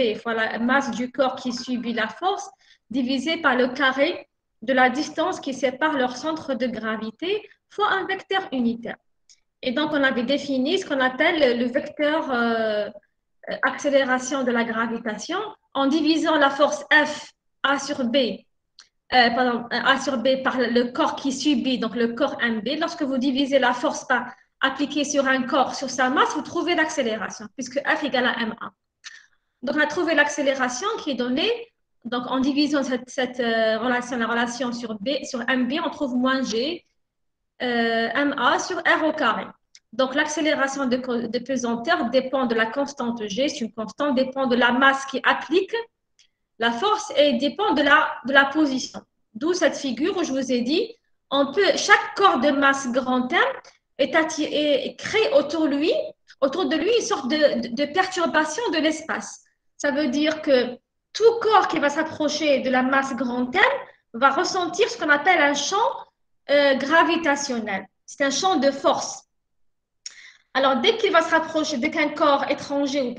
V fois la masse du corps qui subit la force, divisé par le carré de la distance qui sépare leur centre de gravité, fois un vecteur unitaire. Et donc, on avait défini ce qu'on appelle le vecteur accélération de la gravitation en divisant la force F A sur B, A sur B par le corps qui subit, donc le corps MB. Lorsque vous divisez la force par appliquée sur un corps, sur sa masse, vous trouvez l'accélération, puisque F égale à MA. Donc, on a trouvé l'accélération qui est donnée. Donc, en divisant cette relation, la relation sur MB, on trouve moins G, MA sur R au carré. Donc, l'accélération de pesanteur dépend de la constante G, c'est une constante, dépend de la masse qui applique la force et dépend de la position. D'où cette figure où je vous ai dit, chaque corps de masse grand M crée autour de lui une sorte de perturbation de l'espace. Ça veut dire que tout corps qui va s'approcher de la masse grand M va ressentir ce qu'on appelle un champ gravitationnel. C'est un champ de force. Alors, dès qu'il va se rapprocher, dès qu'un corps étranger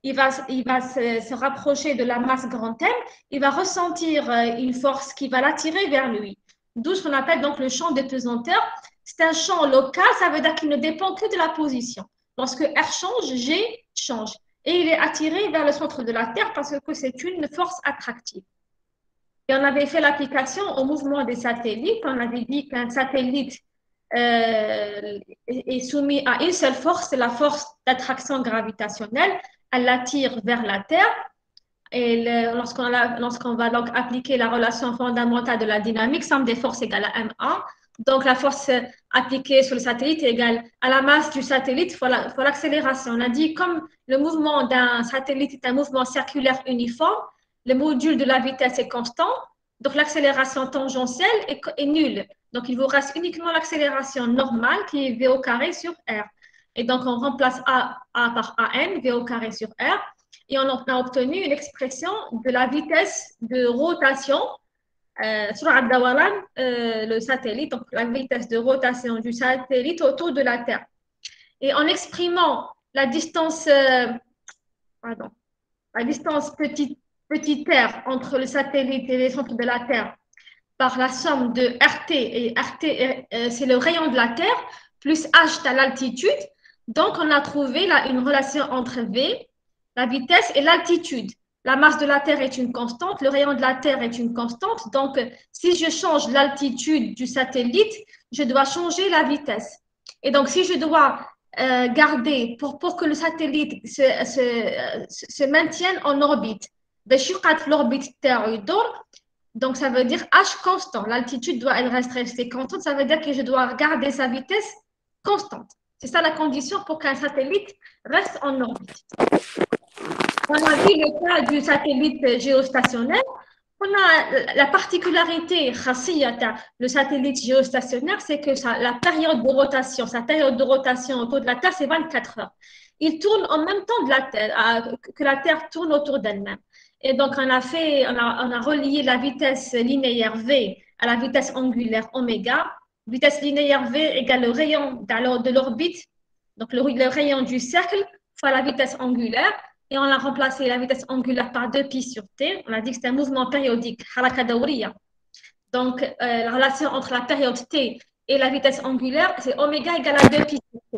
il va se rapprocher de la masse grand M, il va ressentir une force qui va l'attirer vers lui. D'où ce qu'on appelle donc le champ de pesanteur. C'est un champ local, ça veut dire qu'il ne dépend que de la position. Lorsque R change, G change. Et il est attiré vers le centre de la Terre parce que c'est une force attractive. Et on avait fait l'application au mouvement des satellites. On avait dit qu'un satellite est soumis à une seule force, c'est la force d'attraction gravitationnelle. Elle l'attire vers la Terre. Et lorsqu'on va donc appliquer la relation fondamentale de la dynamique, somme des forces égale à MA. Donc, la force appliquée sur le satellite est égale à la masse du satellite fois l'accélération. On a dit comme le mouvement d'un satellite est un mouvement circulaire uniforme, le module de la vitesse est constant, donc l'accélération tangentielle est nulle. Donc, il vous reste uniquement l'accélération normale qui est V au carré sur R. Et donc, on remplace A par AN, V au carré sur R, et on a obtenu une expression de la vitesse de rotation sur le satellite, donc la vitesse de rotation du satellite autour de la Terre. Et en exprimant la distance, petit r entre le satellite et les centres de la Terre par la somme de RT, et RT, c'est le rayon de la Terre, plus H à l'altitude. Donc, on a trouvé là une relation entre V, la vitesse, et l'altitude. La masse de la Terre est une constante, le rayon de la Terre est une constante. Donc, si je change l'altitude du satellite, je dois changer la vitesse. Et donc, si je dois garder, pour que le satellite se maintienne en orbite, l'orbite Terre, donc ça veut dire H constant. L'altitude doit rester constante, ça veut dire que je dois garder sa vitesse constante. C'est ça la condition pour qu'un satellite reste en orbite. On a vu le cas du satellite géostationnaire. On a la particularité, le satellite géostationnaire, c'est que la période de rotation, sa période de rotation autour de la Terre, c'est 24 heures. Il tourne en même temps que la Terre tourne autour d'elle-même. Et donc, on a relié la vitesse linéaire V à la vitesse angulaire oméga. Vitesse linéaire V égale le rayon de l'orbite, donc le rayon du cercle, fois la vitesse angulaire. Et on a remplacé la vitesse angulaire par 2π sur t. On a dit que c'est un mouvement périodique, haraka dawriya. Donc, la relation entre la période t et la vitesse angulaire, c'est oméga égale à 2π sur t.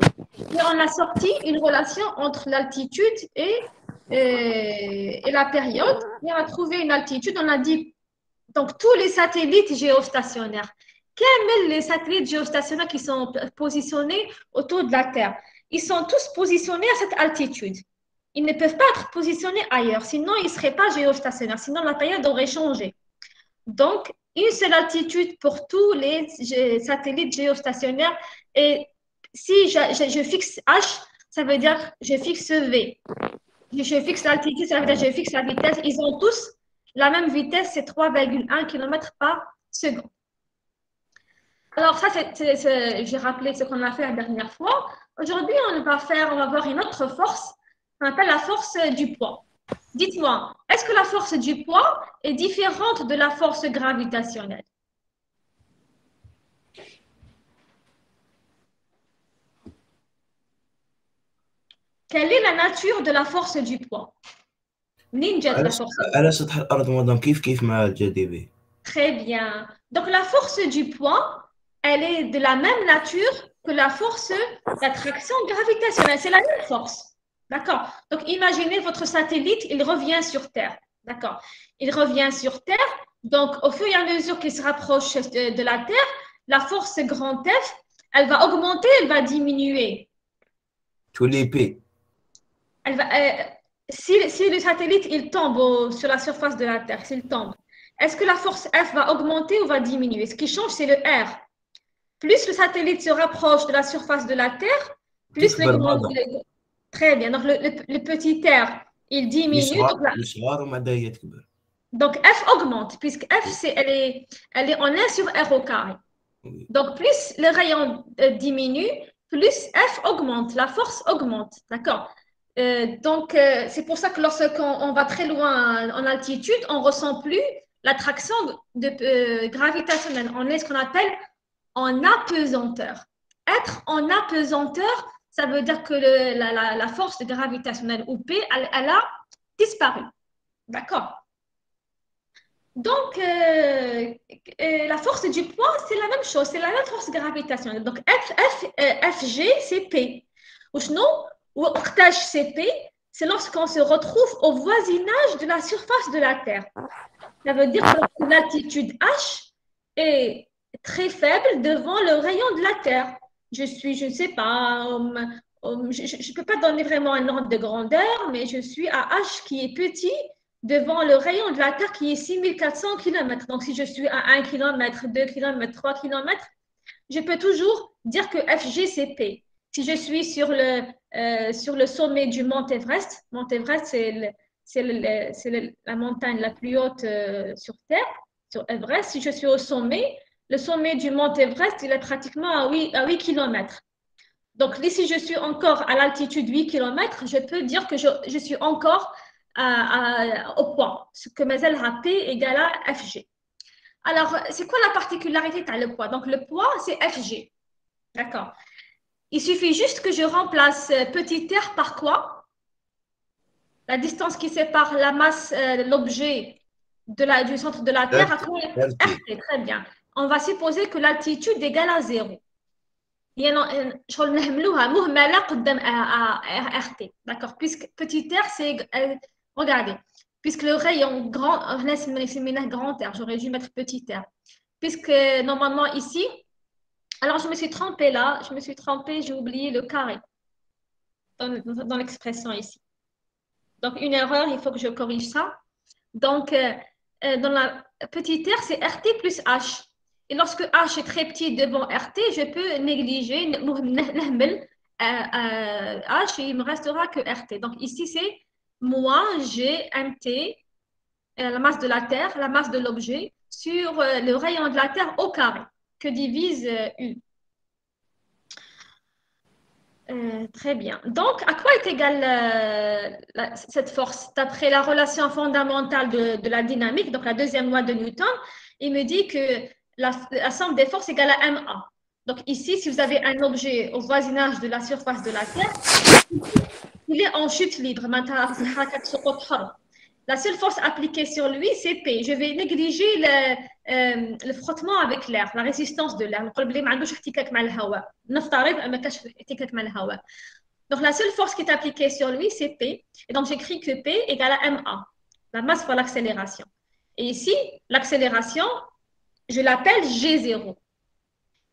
Et on a sorti une relation entre l'altitude et la période. Et on a trouvé une altitude. On a dit, donc, tous les satellites géostationnaires. Quels sont les satellites géostationnaires qui sont positionnés autour de la Terre? Ils sont tous positionnés à cette altitude. Ils ne peuvent pas être positionnés ailleurs, sinon ils ne seraient pas géostationnaires, sinon la période aurait changé. Donc, une seule altitude pour tous les satellites géostationnaires. Et si je fixe H, ça veut dire que je fixe V. Je fixe l'altitude, ça veut dire que je fixe la vitesse. Ils ont tous la même vitesse, c'est 3,1 km par seconde. Alors ça, j'ai rappelé ce qu'on a fait la dernière fois. Aujourd'hui, on va voir une autre force, qu'on appelle la force du poids. Dites-moi, est-ce que la force du poids est différente de la force gravitationnelle? Quelle est la nature de la force du poids? منين جات la force? على سطح الأرض مدام كيف مع الجاذبية. Très bien. Donc, la force du poids, elle est de la même nature que la force d'attraction gravitationnelle. C'est la même force. D'accord? Donc, imaginez votre satellite, il revient sur Terre. D'accord? Il revient sur Terre. Donc, au fur et à mesure qu'il se rapproche de la Terre, la force grand F, elle va augmenter, elle va diminuer. tous les P. Elle va, si le satellite il tombe sur la surface de la Terre, s'il tombe, est-ce que la force F va augmenter ou va diminuer? Ce qui change, c'est le R. Plus le satellite se rapproche de la surface de la Terre, plus le grand. Très bien. Donc, le petit R, il diminue. Donc, F augmente, puisque F, elle est en 1 sur R au carré. Donc, plus le rayon diminue, plus F augmente, la force augmente. D'accord? Donc, c'est pour ça que lorsqu'on va très loin en altitude, on ne ressent plus l'attraction gravitationnelle. On est ce qu'on appelle en apesanteur. Être en apesanteur, ça veut dire que la force gravitationnelle ou P, elle a disparu. D'accord? Donc, la force du poids, c'est la même chose, c'est la même force gravitationnelle. Donc, Fg, c'est P. Ou sinon, c'est P, c'est lorsqu'on se retrouve au voisinage de la surface de la Terre. Ça veut dire que l'altitude H est très faible devant le rayon de la Terre. Je ne sais pas, je ne peux pas donner vraiment un ordre de grandeur, mais je suis à H qui est petit devant le rayon de la Terre qui est 6400 km. Donc, si je suis à 1 km, 2 km, 3 km, je peux toujours dire que Fg, c'est P. Si je suis sur le sommet du mont Everest, mont Everest, c'est la montagne la plus haute sur Terre, sur Everest. Si je suis au sommet, le sommet du mont Everest, il est pratiquement à 8 km. Donc, si je suis encore à l'altitude 8 km, je peux dire que je suis encore au poids, ce que Mazel a P égale à Fg. Alors, c'est quoi la particularité de le poids? Donc, le poids, c'est Fg. D'accord. Il suffit juste que je remplace petit r par quoi? La distance qui sépare la masse, l'objet du centre de la Terre à quoi? RT. Très bien. On va supposer que l'altitude égale à 0. D'accord, puisque petit r, c'est. Regardez, puisque le rayon grand R, j'aurais dû mettre petit r. Puisque normalement ici, alors je me suis trompée là, j'ai oublié le carré dans l'expression ici. Donc une erreur, il faut que je corrige ça. Donc dans la petite r, c'est RT plus H. Et lorsque H est très petit devant RT, je peux négliger H et il ne me restera que RT. Donc ici, c'est moins G, MT, la masse de la Terre, la masse de l'objet, sur le rayon de la Terre au carré, que divise U. Très bien. Donc, à quoi est égale cette force? D'après la relation fondamentale de la dynamique, donc la deuxième loi de Newton, il me dit que la somme des forces égale à MA. Donc ici, si vous avez un objet au voisinage de la surface de la Terre, il est en chute libre. La seule force appliquée sur lui, c'est P. Je vais négliger le frottement avec l'air, la résistance de l'air. Donc, la seule force qui est appliquée sur lui, c'est P. Et donc, j'écris que P égale à MA, la masse fois l'accélération. Et ici, l'accélération, je l'appelle G0.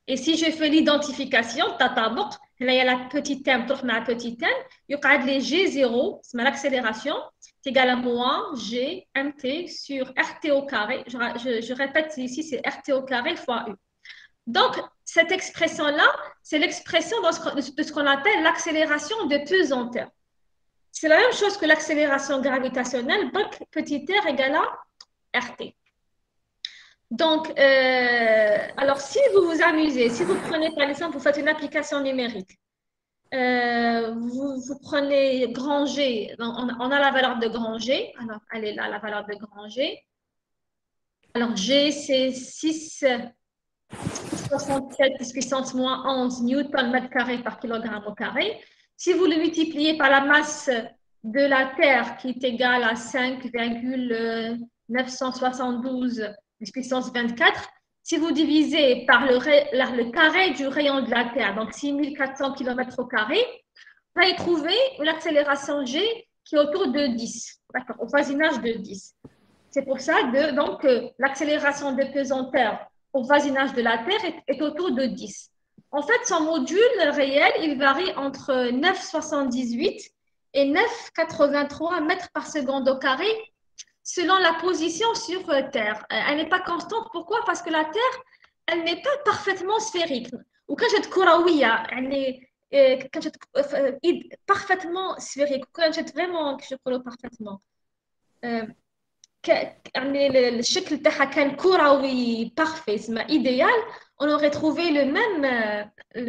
Et si je fais l'identification, là, il y a la petite m, la petite m, il y a les G0, c'est l'accélération, c'est égal à moins G mt sur RT au carré. Je répète ici, c'est RT au carré fois U. Donc, cette expression-là, c'est l'expression de ce qu'on appelle l'accélération de pesanteur. C'est la même chose que l'accélération gravitationnelle, donc petit r égale à RT. Donc, alors si vous vous amusez, si vous prenez par exemple, vous faites une application numérique, vous prenez grand G, on a la valeur de grand G, alors elle est là, la valeur de grand G. Alors G, c'est 6,67 puissance moins 11 newton mètre carré par kilogramme au carré. Si vous le multipliez par la masse de la Terre qui est égale à 5,972 puissance 24, si vous divisez par le carré du rayon de la Terre, donc 6400 km au carré, vous allez trouver l'accélération G qui est autour de 10, au voisinage de 10. C'est pour ça que l'accélération de pesanteur au voisinage de la Terre est autour de 10. En fait, son module réel, il varie entre 9,78 et 9,83 mètres par seconde au carré selon la position sur Terre. Elle n'est pas constante. Pourquoi? Parce que la Terre, elle n'est pas parfaitement sphérique. Ou quand je كروية, elle est parfaitement sphérique. Quand je vraiment parfaitement. يعني الشكل تاعها كان كروي parfait, c'est idéal, on aurait trouvé le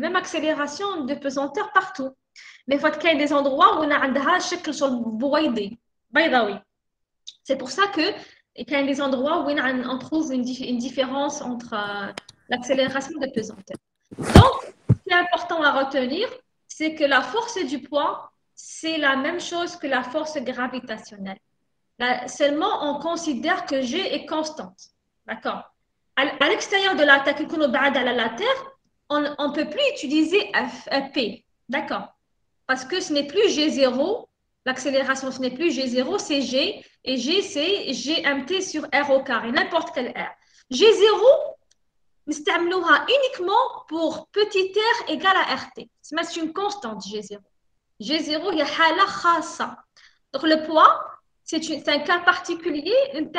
même accélération de pesanteur partout. Mais il y a des endroits où on a عندها شكل بويضي بيضاوي. C'est pour ça que il y a des endroits où on trouve une différence entre l'accélération de pesanteur. Donc, ce qui est important à retenir, c'est que la force du poids, c'est la même chose que la force gravitationnelle. Là, seulement, on considère que G est constante. D'accord? À l'extérieur de la Terre, on ne peut plus utiliser P. D'accord? Parce que ce n'est plus G0. L'accélération, ce n'est plus G0, c'est G. Et G, c'est GMT sur R au carré, n'importe quel R. G0, nous uniquement pour petit r égale à RT. C'est une constante, G0. G0, il y a hala khasa. Donc, le poids, c'est un cas particulier de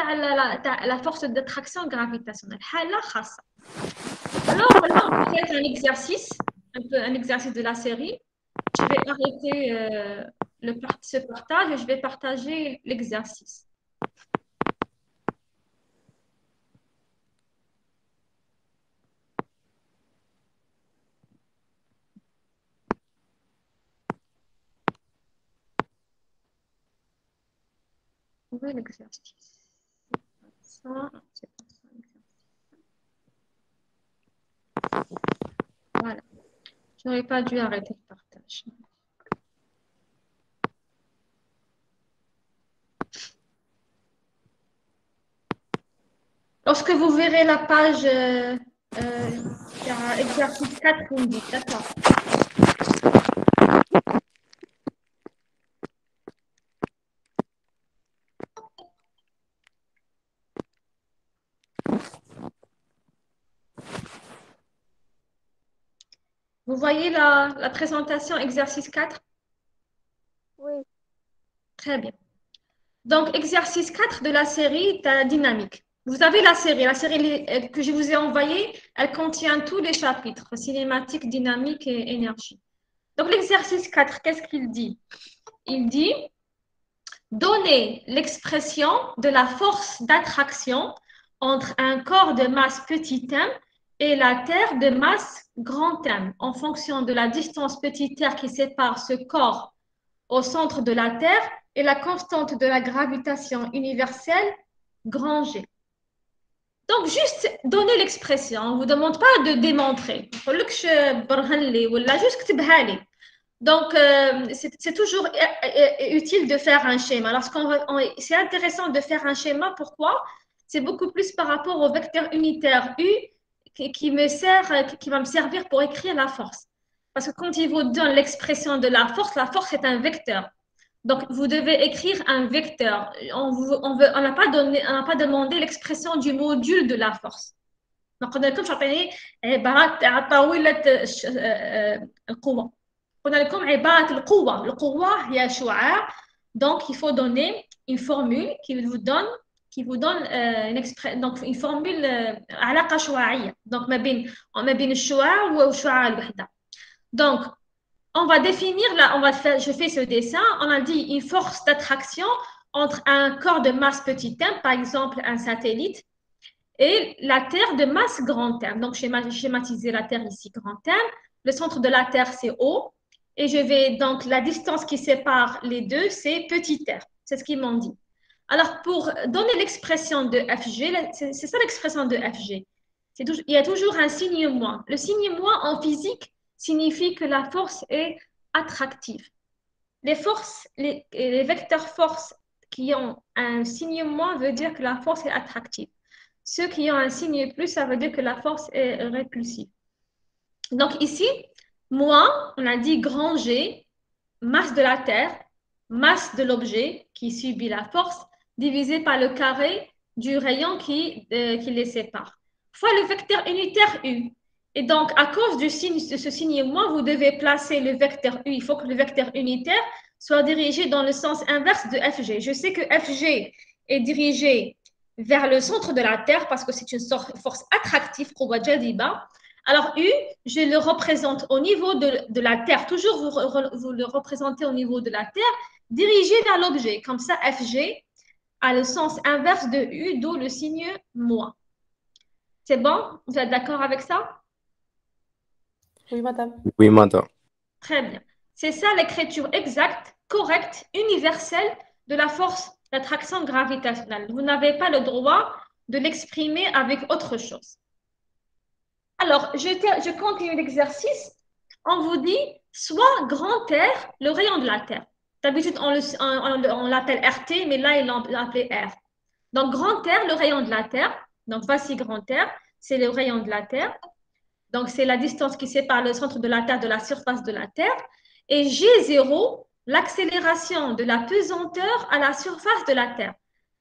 la force d'attraction gravitationnelle. Hala khasa. Alors, maintenant, on va faire un exercice, un exercice de la série. Je vais arrêter ce partage et je vais partager l'exercice. Où est l'exercice? Voilà. Je n'aurais pas dû arrêter le partage. Lorsque vous verrez la page exercice 4, vous me dites, d'accord. Vous voyez la présentation exercice 4? Oui. Très bien. Donc, exercice 4 de la série dynamique. Vous avez la série que je vous ai envoyée, elle contient tous les chapitres, cinématique, dynamique et énergie. Donc, l'exercice 4, qu'est-ce qu'il dit? Il dit, donner l'expression de la force d'attraction entre un corps de masse petit m et la Terre de masse grand M, en fonction de la distance petit r qui sépare ce corps au centre de la Terre et la constante de la gravitation universelle grand G. Donc, juste donner l'expression. On ne vous demande pas de démontrer. Donc, c'est toujours utile de faire un schéma. C'est intéressant de faire un schéma. Pourquoi? C'est beaucoup plus par rapport au vecteur unitaire U qui va me servir pour écrire la force. Parce que quand il vous donne l'expression de la force est un vecteur. Donc, vous devez écrire un vecteur. On n'a pas demandé l'expression du module de la force. Donc, on a comme j'appelle donc il faut donner une formule qui vous donne une expression, donc une formule علاقة شعاعية. Donc ما بين الشعاع والشعاع الوحدة. Donc on va définir je fais ce dessin, on a dit une force d'attraction entre un corps de masse petit m, par exemple un satellite, et la Terre de masse grand M. Donc, j'ai schématisé la Terre ici, grand M. Le centre de la Terre, c'est O. Et donc, la distance qui sépare les deux, c'est petit r. C'est ce qu'ils m'ont dit. Alors, pour donner l'expression de Fg, c'est ça l'expression de Fg. Il y a toujours un signe moins. Le signe moins en physique signifie que la force est attractive. les forces, les vecteurs force qui ont un signe moins veut dire que la force est attractive. Ceux qui ont un signe plus, ça veut dire que la force est répulsive. Donc ici, moins, on a dit grand G, masse de la Terre, masse de l'objet qui subit la force, divisé par le carré du rayon qui les sépare, fois le vecteur unitaire U. Et donc, à cause de ce signe moins, vous devez placer le vecteur U. Il faut que le vecteur unitaire soit dirigé dans le sens inverse de FG. Je sais que FG est dirigé vers le centre de la Terre parce que c'est une force attractive, alors U, je le représente au niveau de la Terre. Toujours, vous le représentez au niveau de la Terre, dirigé vers l'objet. Comme ça, FG a le sens inverse de U, d'où le signe moins. C'est bon? Vous êtes d'accord avec ça? Oui, madame. Oui, madame. Très bien. C'est ça l'écriture exacte, correcte, universelle de la force d'attraction gravitationnelle. Vous n'avez pas le droit de l'exprimer avec autre chose. Alors, je continue l'exercice. On vous dit soit grand R, le rayon de la Terre. D'habitude, on l'appelle RT, mais là, il l'appelait R. Donc, grand R, le rayon de la Terre. Donc, voici grand R, c'est le rayon de la Terre. Donc, c'est la distance qui sépare le centre de la Terre de la surface de la Terre. Et G0, l'accélération de la pesanteur à la surface de la Terre.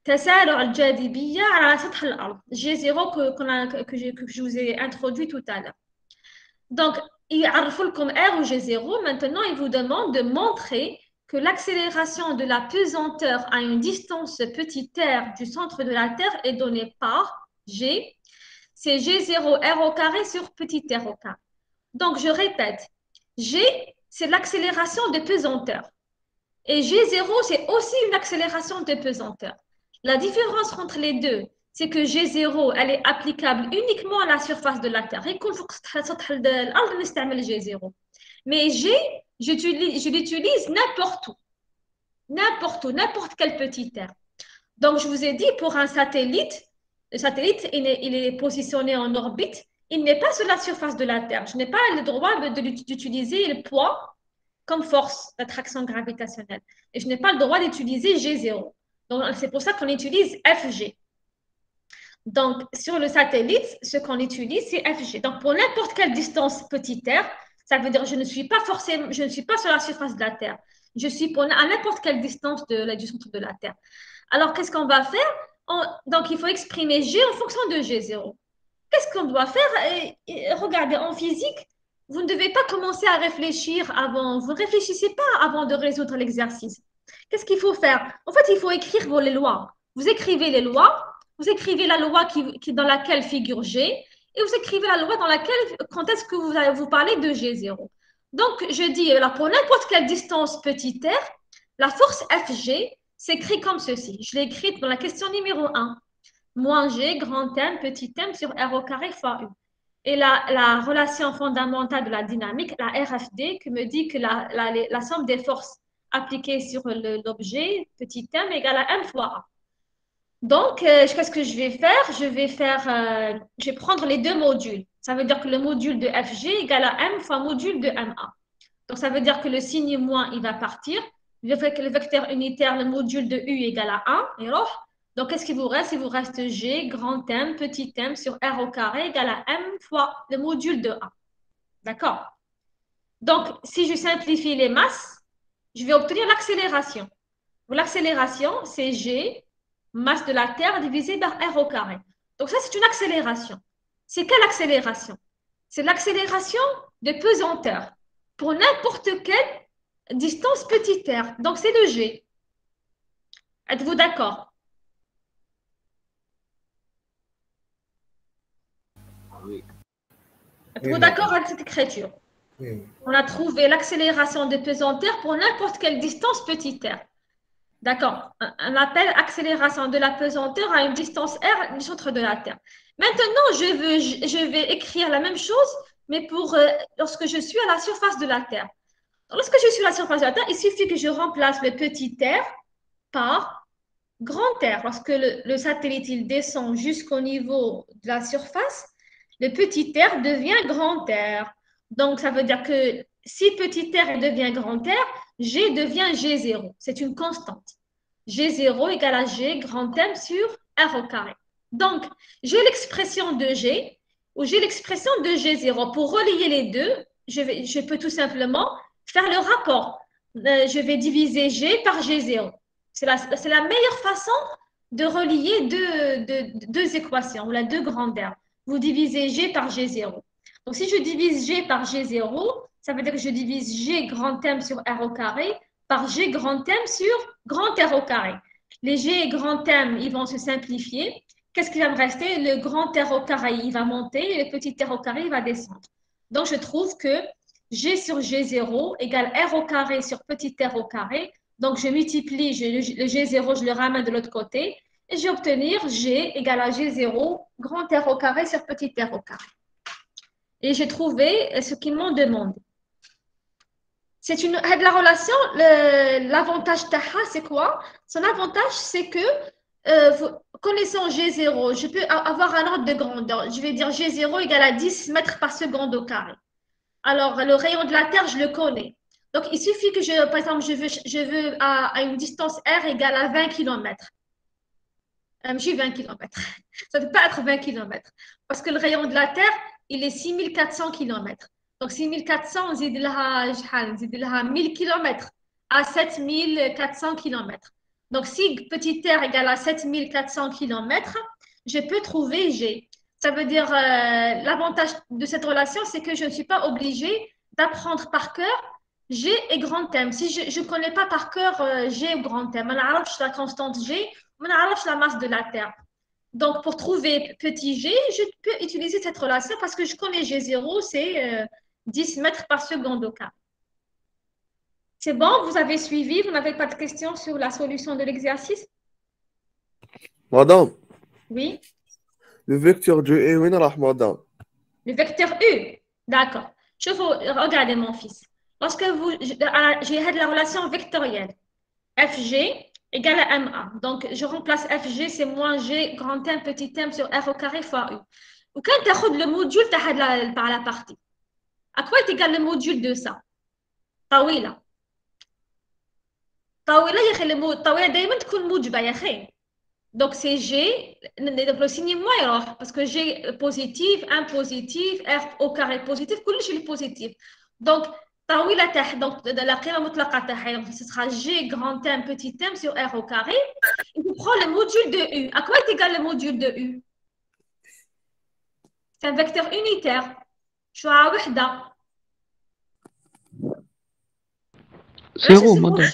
تسارع الجاذبية على سطح الأرض. G0 que je vous ai introduit tout à l'heure. Donc, il عرفوا لكم R ou G0. Maintenant, il vous demande de montrer que l'accélération de la pesanteur à une distance petit r du centre de la Terre est donnée par G. C'est G0 R au carré sur petit r au carré. Donc, je répète, G, c'est l'accélération de pesanteur. Et G0, c'est aussi une accélération de pesanteur. La différence entre les deux, c'est que G0, elle est applicable uniquement à la surface de la Terre. Mais G, je l'utilise n'importe où. N'importe où, n'importe quel petit r. Donc, je vous ai dit, pour un satellite, le satellite, il est positionné en orbite. Il n'est pas sur la surface de la Terre. Je n'ai pas le droit d'utiliser le poids comme force d'attraction gravitationnelle. Et je n'ai pas le droit d'utiliser G0. Donc, c'est pour ça qu'on utilise FG. Donc, sur le satellite, ce qu'on utilise, c'est FG. Donc, pour n'importe quelle distance petit r, ça veut dire que je ne suis pas sur la surface de la Terre. Je suis à n'importe quelle distance du centre de la Terre. Alors, qu'est-ce qu'on va faire? Donc, il faut exprimer G en fonction de G0. Qu'est-ce qu'on doit faire? Regardez, en physique, vous ne devez pas commencer à réfléchir avant. Vous ne réfléchissez pas avant de résoudre l'exercice. Qu'est-ce qu'il faut faire? En fait, il faut écrire les lois. Vous écrivez les lois, vous écrivez la loi dans laquelle figure G, et vous écrivez la loi dans laquelle, quand est-ce que vous parlez de G0. Donc, je dis, là, pour n'importe quelle distance petit r, la force Fg s'écrit comme ceci. Je l'ai écrite dans la question numéro 1. Moins G, grand M, petit m sur R au carré fois U. Et la relation fondamentale de la dynamique, la RFD, qui me dit que la somme des forces appliquées sur l'objet, petit m, égale à M fois A. Donc, qu'est-ce que je vais faire? Je vais prendre les deux modules. Ça veut dire que le module de Fg égale à M fois module de MA. Donc, ça veut dire que le signe moins, il va partir. Le vecteur unitaire, le module de U égale à 1. Et donc, qu'est-ce qu'il vous reste? Il vous reste G, grand M, petit m sur R au carré égale à M fois le module de A. D'accord? Donc, si je simplifie les masses, je vais obtenir l'accélération. L'accélération, c'est G, masse de la Terre divisée par R au carré. Donc, ça, c'est une accélération. C'est quelle accélération? C'est l'accélération de pesanteur pour n'importe quelle distance petit r. Donc, c'est le G. Êtes-vous d'accord? Oui. Êtes-vous d'accord avec cette écriture? Oui. On a trouvé l'accélération de pesanteur pour n'importe quelle distance petit r. D'accord. On appelle accélération de la pesanteur à une distance r du centre de la Terre. Maintenant, je vais écrire la même chose, mais lorsque je suis à la surface de la Terre. Donc, lorsque je suis à la surface de la Terre, il suffit que je remplace le petit r par grand R. Lorsque le satellite il descend jusqu'au niveau de la surface, le petit r devient grand R. Donc, ça veut dire que si petit r devient grand R, G devient G0. C'est une constante. G0 égale à G grand M sur R au carré. Donc, j'ai l'expression de G ou j'ai l'expression de G0. Pour relier les deux, je peux tout simplement faire le rapport. Je vais diviser G par G0. C'est la meilleure façon de relier deux équations, ou la deux grandeurs. Vous divisez G par G0. Donc, si je divise G par G0, ça veut dire que je divise G grand M sur R au carré par G grand M sur grand R au carré. Les G et grand M, ils vont se simplifier. Qu'est-ce qui va me rester? Le grand R au carré, il va monter et le petit R au carré, il va descendre. Donc, je trouve que G sur G0 égale R au carré sur petit R au carré. Donc, je multiplie le G0, je le ramène de l'autre côté et je vais obtenir G égale à G0 grand R au carré sur petit R au carré. Et j'ai trouvé ce qu'ils m'ont demandé. C'est la relation, l'avantage Taha, c'est quoi? Son avantage, c'est que connaissant G0, je peux avoir un ordre de grandeur. Je vais dire G0 égale à 10 mètres par seconde au carré. Alors, le rayon de la Terre, je le connais. Donc, il suffit que, par exemple, je veux à une distance R égale à 20 km. J'ai 20 km. Ça ne peut pas être 20 km. Parce que le rayon de la Terre, il est 6400 km. Donc, 6400, on dit de 1000 km à 7400 km. Donc, si petit r égale à 7400 km, je peux trouver G. Ça veut dire, l'avantage de cette relation, c'est que je ne suis pas obligée d'apprendre par cœur G et grand M. Si je ne connais pas par cœur G ou grand M, je ne sais la constante G, je ne sais la masse de la Terre. Donc, pour trouver petit g, je peux utiliser cette relation parce que je connais G0, c'est 10 mètres par seconde au carré. C'est bon, vous avez suivi, vous n'avez pas de questions sur la solution de l'exercice? Madame, Oui. le vecteur de U, où est madame? Le vecteur U, d'accord. Regardez mon fils. Lorsque j'ai la relation vectorielle, FG égale à MA. Donc, je remplace FG, c'est moins G, grand M, petit m sur R au carré fois U. Ou quand tu as le module par la partie, à quoi est égal le module de ça? طويلة. طويلة يا أخي طويلة دايما تكون موجبة يا أخي. Donc, c'est G, le signe moins يروح parce que G positif, 1 positif, R au carré positif, كلش est positif. Donc, طويلة تحت, donc la قيمة مطلقة تحت, donc ce sera G grand M petit m sur R au carré. Et je prends le module de U. À quoi est égal le module de U? C'est un vecteur unitaire. شعاع وحدة. زيرو مدام.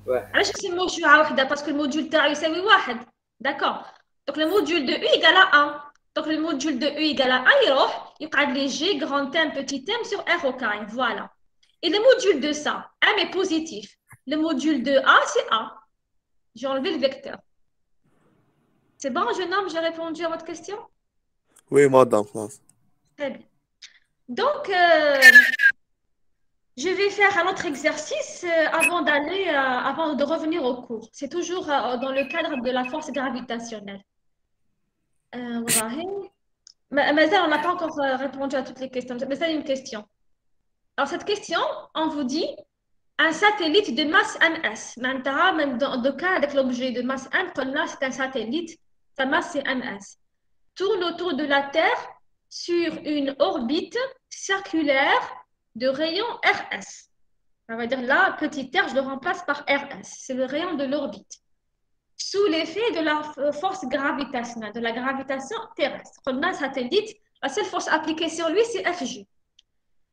علاش نسميوه شعاع وحدة؟ parce que le module تاعو يساوي واحد. D'accord. Donc le module de U égale à 1. Donc le module de U égale à 1 يروح يقعد لي G grand M petit m sur R au carré. Voilà. Et le module de ça, M est positif. Le module de A, c'est A. J'ai enlevé le vecteur. C'est bon, jeune homme, j'ai répondu à votre question? Oui, madame. Très bien. Donc, je vais faire un autre exercice avant de revenir au cours. C'est toujours dans le cadre de la force gravitationnelle. Mais ça, on n'a pas encore répondu à toutes les questions. Mais ça, une question. Alors, cette question, on vous dit un satellite de masse ms. Maintenant, même dans le cas avec l'objet de masse m, c'est un satellite, sa masse c'est ms. Tourne autour de la Terre sur une orbite circulaire de rayon rs. Ça veut dire là, petit r, je le remplace par rs. C'est le rayon de l'orbite. Sous l'effet de la force gravitationnelle, de la gravitation terrestre. On a un satellite, la seule force appliquée sur lui, c'est Fg.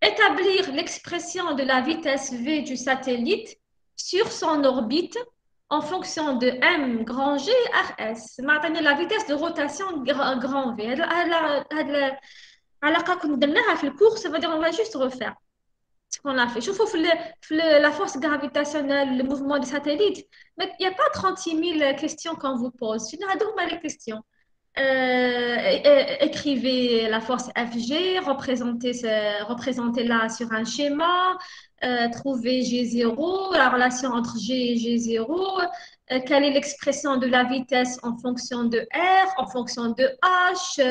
Établir l'expression de la vitesse v du satellite sur son orbite en fonction de m grand G rs. Maintenant, la vitesse de rotation grand V. Ça veut dire qu'on va juste refaire ce qu'on a fait. Je trouve la force gravitationnelle, le mouvement du satellite, mais il n'y a pas 36 000 questions qu'on vous pose. Je n'ai les questions. Écrivez la force Fg, représentez-la sur un schéma, trouvez G0, la relation entre G et G0, quelle est l'expression de la vitesse en fonction de R, en fonction de H,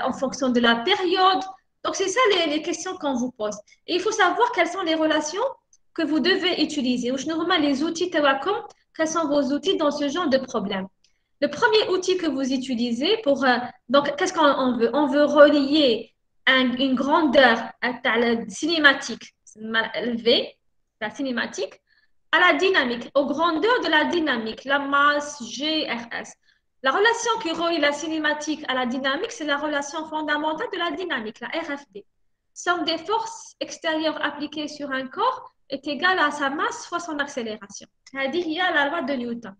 en fonction de la période. Donc, c'est ça les questions qu'on vous pose. Et il faut savoir quelles sont les relations que vous devez utiliser. Ou normalement les outils Tawakom, quels sont vos outils dans ce genre de problème? Le premier outil que vous utilisez pour donc qu'est-ce qu'on veut? On veut relier une grandeur cinématique V, la cinématique, à la dynamique, aux grandeurs de la dynamique, la masse GRS. La relation qui relie la cinématique à la dynamique, c'est la relation fondamentale de la dynamique, la RFD. Somme des forces extérieures appliquées sur un corps est égale à sa masse fois son accélération. C'est-à-dire, il y a la loi de Newton.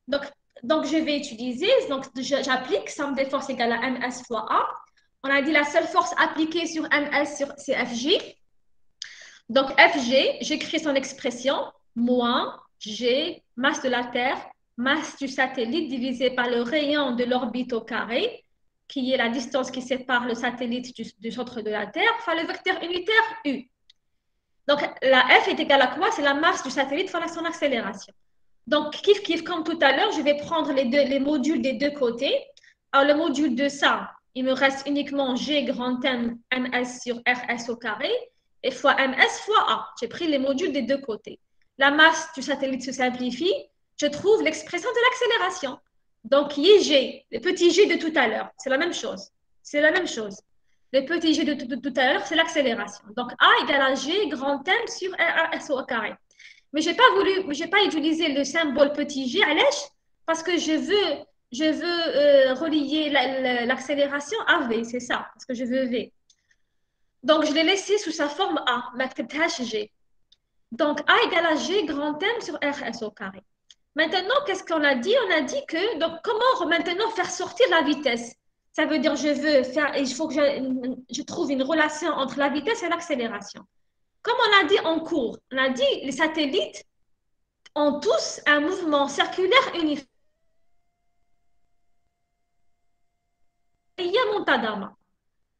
Donc je vais utiliser, donc j'applique somme des forces égale à ms fois A. On a dit la seule force appliquée sur ms, c'est Fj. Donc Fg, j'écris son expression, moins G, masse de la Terre, masse du satellite divisé par le rayon de l'orbite au carré, qui est la distance qui sépare le satellite du centre de la Terre, fois le vecteur unitaire U. Donc, la F est égale à quoi? C'est la masse du satellite fois son accélération. Donc, kiff, comme tout à l'heure, je vais prendre les modules des deux côtés. Alors, le module de ça, il me reste uniquement G grand M, ms sur RS au carré, et fois ms fois A. J'ai pris les modules des deux côtés. La masse du satellite se simplifie. Je trouve l'expression de l'accélération. Donc, qui est G, le petit G de tout à l'heure. C'est la même chose. C'est la même chose. Le petit G de tout à l'heure, c'est l'accélération. Donc, A égale à G grand M sur RS au carré. Mais je n'ai pas utilisé le symbole petit g à l'èche parce que je veux relier l'accélération à V, c'est ça, parce que je veux V. Donc, je l'ai laissé sous sa forme A, G. Donc, A égale à G grand M sur RS au carré. Maintenant, qu'est-ce qu'on a dit? On a dit que, donc, comment maintenant faire sortir la vitesse? Ça veut dire, il faut que je trouve une relation entre la vitesse et l'accélération. Comme on a dit en cours, on a dit les satellites ont tous un mouvement circulaire uniforme.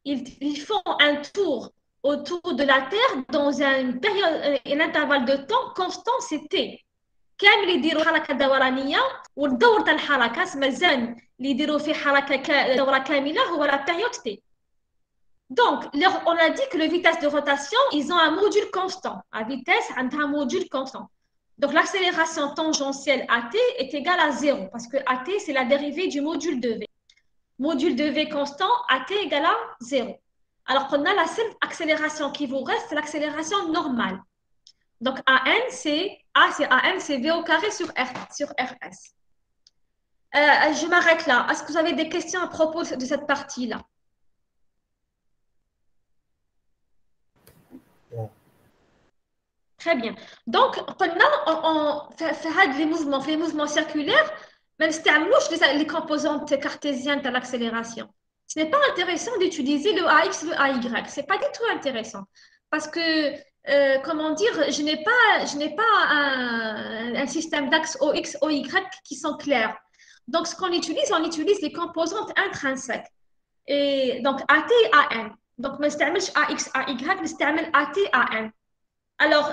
Ils font un tour autour de la Terre dans une période, un intervalle de temps constant, c'est T. كامل يديروا حركه دورانيه والدور تاع الحركه مازال اللي يديروا فيه حركه دوره كامله هو la période T. Donc, on a dit que la vitesse de rotation, ils ont un module constant. La vitesse a un module constant. Donc, l'accélération tangentielle AT est égale à 0 parce que AT, c'est la dérivée du module de V. Module de V constant, AT égale à 0. Alors qu'on a la seule accélération qui vous reste, c'est l'accélération normale. Donc, AM, c'est V au carré sur RS. Je m'arrête là. Est-ce que vous avez des questions à propos de cette partie-là? Très bien. Donc, on fait les mouvements circulaires, mais les composantes cartésiennes de l'accélération. Ce n'est pas intéressant d'utiliser le AX, le AY. Ce n'est pas du tout intéressant. Parce que, comment dire, je n'ai pas un système d'axe OX, OY qui sont clairs. Donc, ce qu'on utilise, on utilise les composantes intrinsèques. Et donc, AT et AM. Donc, on utilise AX, AY, on utilise AT, AM. Alors,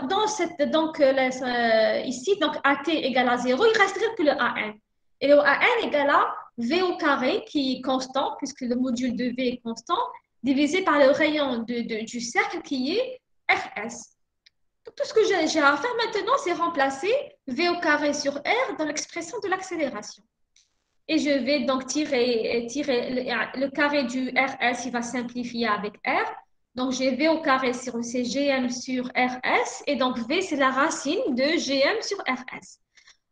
ici, donc AT égale à 0, il ne resterait que le AN. Et le AN égale à V au carré, qui est constant, puisque le module de V est constant, divisé par le rayon du cercle qui est RS. Donc, tout ce que j'ai à faire maintenant, c'est remplacer V au carré sur R dans l'expression de l'accélération. Et je vais donc tirer le carré du RS, il va simplifier avec R. Donc, j'ai V au carré sur GM sur RS. Et donc, V, c'est la racine de GM sur RS.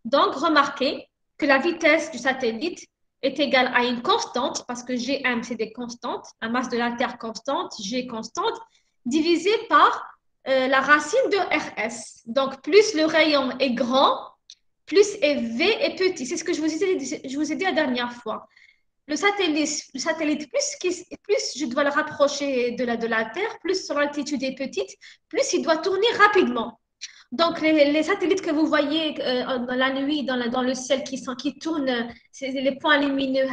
Donc, remarquez que la vitesse du satellite est égale à une constante, parce que GM, c'est des constantes, la masse de la Terre constante, G constante, divisée par la racine de RS. Donc, plus le rayon est grand, plus V est petit. C'est ce que je vous ai dit la dernière fois. Le satellite plus je dois le rapprocher de la Terre, plus son altitude est petite, plus il doit tourner rapidement. Donc, les satellites que vous voyez dans la nuit, dans le ciel, qui tournent, c'est les points lumineux,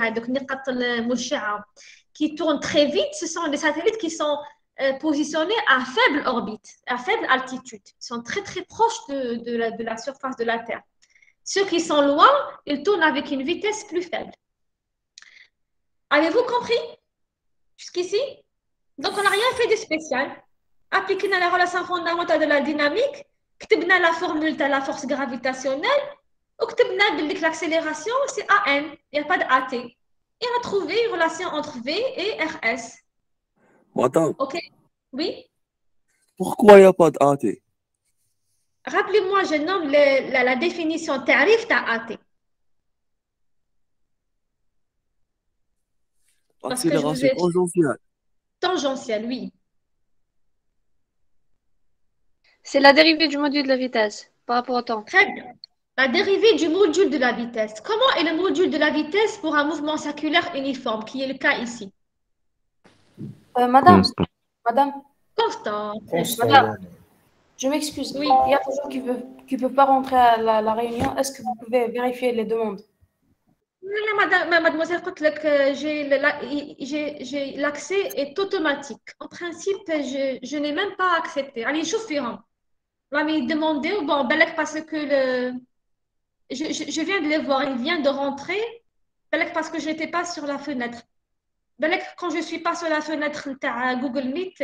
qui tournent très vite, ce sont des satellites qui sont positionnés à faible orbite, à faible altitude. Ils sont très, très proches de la surface de la Terre. Ceux qui sont loin, ils tournent avec une vitesse plus faible. Avez-vous compris jusqu'ici? Donc, on n'a rien fait de spécial. Appliqué dans la relation fondamentale de la dynamique, كتبنا la formule de la force gravitationnelle وكتبنا que l'accélération c'est AN, il n'y a pas de AT. Et on a trouvé une relation entre V et RS. Madame, Ok? Oui? pourquoi il n'y a pas d'AT? Rappelez-moi, je nomme la définition tarif de AT. Parce que je vous Accélération ai tangentielle. tangentielle, oui. C'est la dérivée du module de la vitesse par rapport au temps. Très bien. La dérivée du module de la vitesse. Comment est le module de la vitesse pour un mouvement circulaire uniforme, qui est le cas ici? Madame, Constant. madame, Constant. madame, je m'excuse. Oui. Il y a des gens qui peuvent pas rentrer à la réunion. Est-ce que vous pouvez vérifier les demandes? Mademoiselle Kotlek, j'ai l'accès est automatique. En principe, je n'ai même pas accepté. Allez, chauffeur. Là, mais demandé, bon, Balek, parce que je viens de les voir, il vient de rentrer. Balek, parce que je n'étais pas sur la fenêtre. Balek, quand je ne suis pas sur la fenêtre de Google Meet,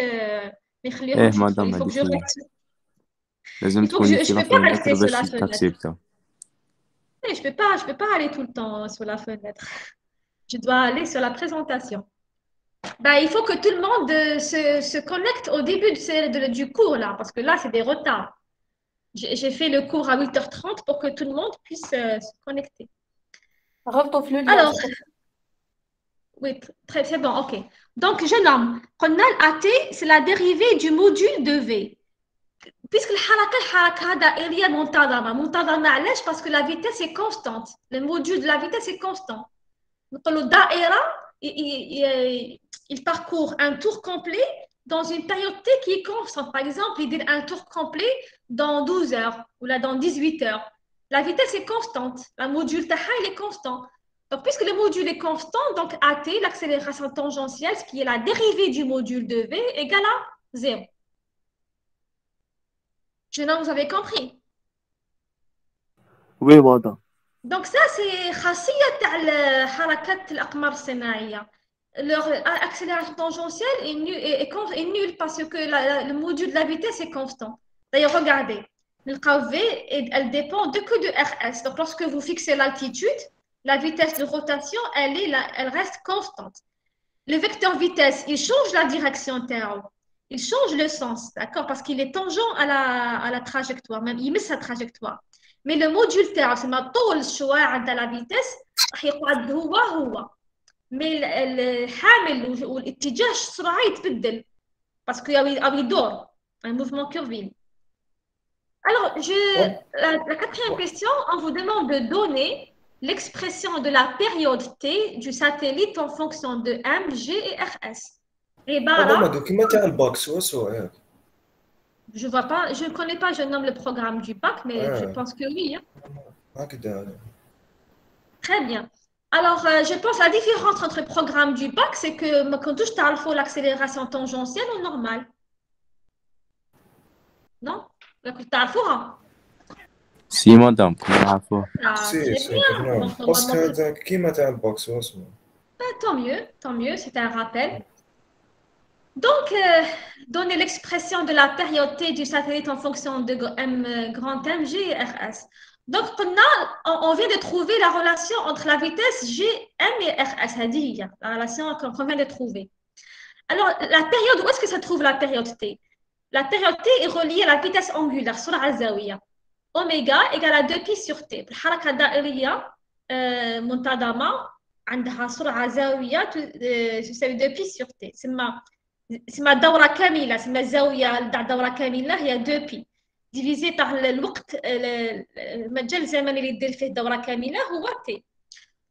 il faut que je reste. لازم Il faut que تكوني je في ne لا peux pas فenêtre rester sur la باش fenêtre. تاكسبتا. Je peux pas aller tout le temps sur la fenêtre. Je dois aller sur la présentation. Ben, il faut que tout le monde se connecte au début du cours, là, parce que là, c'est des retards. J'ai fait le cours à 8h30 pour que tout le monde puisse se connecter. Alors, oui, c'est bon, ok. Donc, jeune homme, qu'on a AT, c'est la dérivée du module de V. Puisque الحركة دائرية منتظمة علاش parce que la vitesse est constante. Le module de la vitesse est constant. نقولوا الدائرة il parcourt un tour complet dans une période T qui est constante. Par exemple, il dit un tour complet dans 12 heures ou là dans 18 heures. La vitesse est constante. Le module تاعها il est constant. Donc, puisque le module est constant, donc AT, l'accélération tangentielle, ce qui est la dérivée du module de V, égale à 0. Je vous avez compris. Oui, madame. Donc ça, c'est خاصية تاع حركات الأقمار الصناعية. Leur accélération tangentielle est nulle parce que le module de la vitesse est constant. D'ailleurs, regardez, le V, elle dépend que de RS. Donc, lorsque vous fixez l'altitude, la vitesse de rotation, elle reste constante. Le vecteur vitesse, il change la direction terre. Il change le sens, d'accord? Parce qu'il est tangent à la trajectoire, même il met sa trajectoire. Mais le module terre, c'est ma طول شوية de la vitesse, يقعد هو. Mais الحامل والاتجاه السرعة يتبدل parce qu'il y a un دور, un mouvement curviligne. Alors, la quatrième question, on vous demande de donner l'expression de la période T du satellite en fonction de M, G et RS. Je vois pas, je ne connais pas, je nomme le programme du bac, mais je pense que oui. Hein. Très bien. Alors, je pense que la différence entre le programme du bac, c'est que quand tu as l'accélération tangentielle ou normale. Non? سي مدام كنا نعرفوه. Tant mieux, c'est un rappel. Donc, donner l'expression de la période T du satellite en fonction de grand M, G et RS. Donc, on vient de trouver la relation entre la vitesse G, M et RS. La relation qu'on vient de trouver. Alors, la période, où est-ce que ça trouve la période T? La période T est reliée à la vitesse angulaire, sur la zawiya. Oméga égale à 2pi sur T. الحركة الدائرية منتظمة عندها سرعة زاوية تساوي 2pi sur T. سما دورة كاملة، سما الزاوية تاع دورة كاملة هي 2pi divisé par الوقت المجال الزمني اللي يدير فيه دورة كاملة هو T.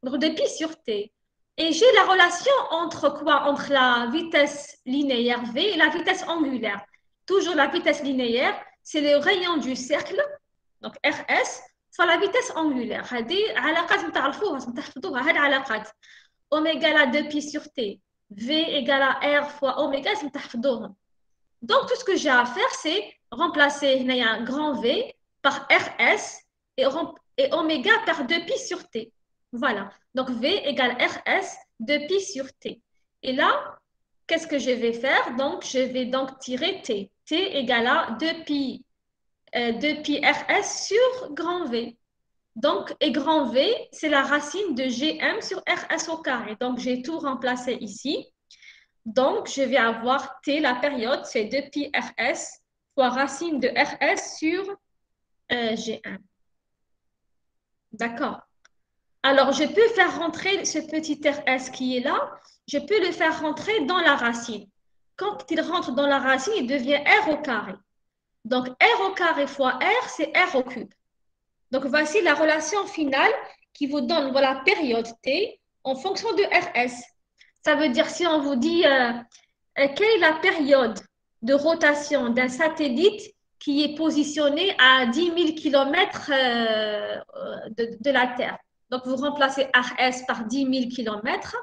Donc 2pi sur T. Et j'ai la relation entre quoi? Entre la vitesse linéaire V et la vitesse angulaire. Toujours la vitesse linéaire, c'est le rayon du cercle, donc RS, fois la vitesse angulaire. هذه علاقات نتعرفوها تحفظوها هاد علاقات. Oméga égale à 2pi sur T. V égale à R fois oméga, c'est تحفظوهم. Donc tout ce que j'ai à faire, c'est remplacer un grand V par RS et oméga par 2pi sur T. Voilà. Donc V égale RS 2pi sur T. Et là, qu'est-ce que je vais faire? Donc, je vais donc tirer T. T égale à 2pi 2 pi RS sur grand V. Donc, et grand V, c'est la racine de GM sur RS au carré. Donc, j'ai tout remplacé ici. Donc, je vais avoir T, la période, c'est 2 pi RS fois racine de RS sur GM. D'accord. Alors, je peux faire rentrer ce petit RS qui est là, je peux le faire rentrer dans la racine. Quand il rentre dans la racine, il devient R au carré. Donc, R au carré fois R, c'est R au cube. Donc, voici la relation finale qui vous donne la période T en fonction de RS. Ça veut dire, si on vous dit quelle est la période de rotation d'un satellite qui est positionné à 10 000 km de la Terre. Donc, vous remplacez RS par 10 000 km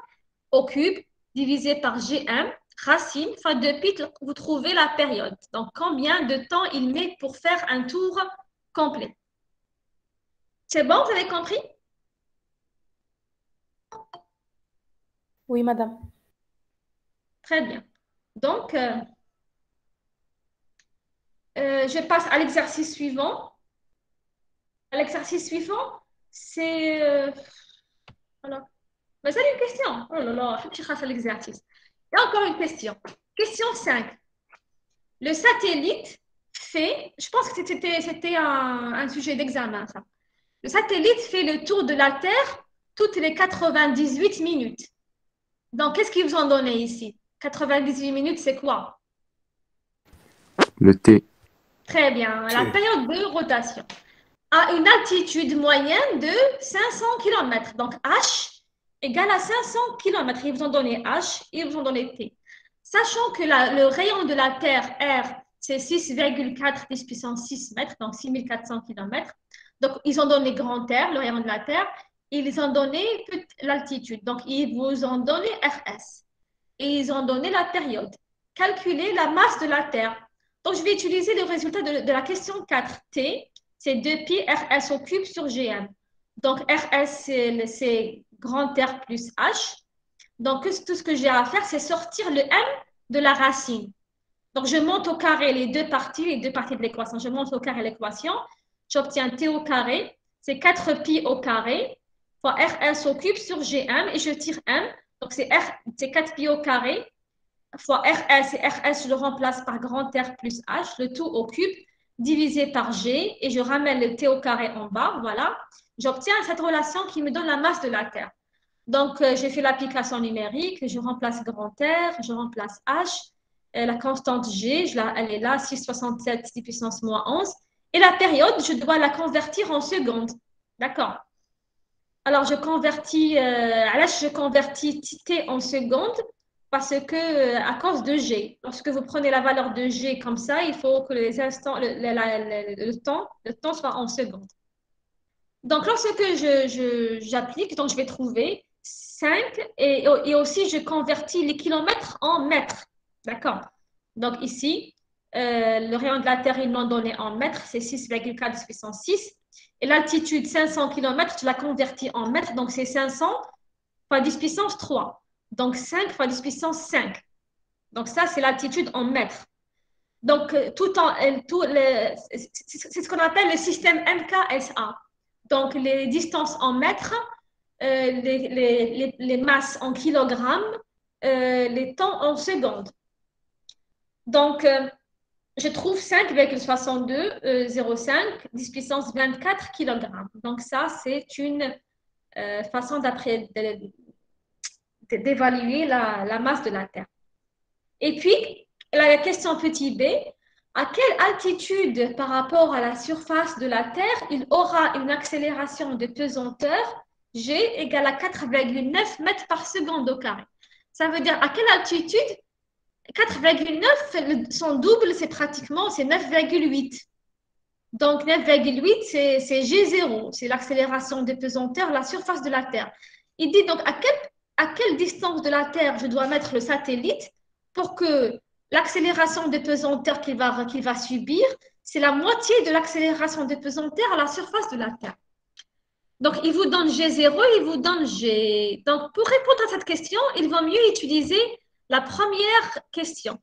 au cube divisé par GM, racine, fois 2 pi, vous trouvez la période. Donc, combien de temps il met pour faire un tour complet? C'est bon, vous avez compris? Oui, madame. Très bien. Donc, je passe à l'exercice suivant. L'exercice suivant, c'est... voilà. Mais c'est une question. Oh là là, je passe à l'exercice. Et encore une question. Question 5. Le satellite fait... Je pense que c'était un sujet d'examen, ça. Le satellite fait le tour de la Terre toutes les 98 minutes. Donc, qu'est-ce qu'ils vous ont donné ici? 98 minutes, c'est quoi? Le T. Très bien. La période de rotation a une altitude moyenne de 500 km. Donc, H égale à 500 km. Ils vous ont donné H, ils vous ont donné T. Sachant que le rayon de la Terre, R, c'est 6,4 10 puissance 6 mètres, donc 6400 km. Donc, ils ont donné grand R, le rayon de la Terre. Ils ont donné l'altitude. Donc, ils vous ont donné RS. Et ils ont donné la période. Calculez la masse de la Terre. Donc, je vais utiliser le résultat de la question 4. T, c'est 2 pi RS au cube sur GM. Donc, RS, c'est grand R plus H. Donc, tout ce que j'ai à faire, c'est sortir le M de la racine. Donc, je monte au carré les deux parties de l'équation. Je monte au carré l'équation. J'obtiens T au carré, c'est 4 pi au carré, fois RS au cube sur GM, et je tire M. Donc, c'est 4 pi au carré, fois RS, et RS, je le remplace par grand R plus H, le tout au cube, divisé par G, et je ramène le T au carré en bas, voilà. J'obtiens cette relation qui me donne la masse de la Terre. Donc, j'ai fait l'application numérique, je remplace grand R, je remplace H, la constante G, elle est là, 6,67 10 puissance moins 11. Et la période, je dois la convertir en secondes. D'accord. Alors, je convertis T en secondes parce que, à cause de G. Lorsque vous prenez la valeur de G comme ça, il faut que le temps soit en secondes. Donc, lorsque j'applique, donc je vais trouver 5 et aussi je convertis les kilomètres en mètres. D'accord. Donc, ici, le rayon de la Terre, ils l'ont donné en mètres, c'est 6,4 puissance 6. Et l'altitude, 500 km, je la convertis en mètres, donc c'est 500 fois 10 puissance 3. Donc 5 fois 10 puissance 5. Donc ça, c'est l'altitude en mètres. Donc, c'est ce qu'on appelle le système MKSA. Donc, les distances en mètres, les masses en kilogrammes, les temps en secondes. Donc, je trouve 5,6205, 10 puissance 24 kg. Donc, ça, c'est une façon d'évaluer la masse de la Terre. Et puis, la question petit b, à quelle altitude par rapport à la surface de la Terre il aura une accélération de pesanteur G égale à 4,9 mètres par seconde au carré? Ça veut dire à quelle altitude 4,9, son double, c'est 9,8. Donc, 9,8, c'est G0, c'est l'accélération de pesanteur, la surface de la Terre. Il dit donc à quelle distance de la Terre je dois mettre le satellite pour que l'accélération de pesanteur qu'il va subir, c'est la moitié de l'accélération de pesanteur à la surface de la Terre. Donc, il vous donne G0, il vous donne G. Donc, pour répondre à cette question, il vaut mieux utiliser la première question.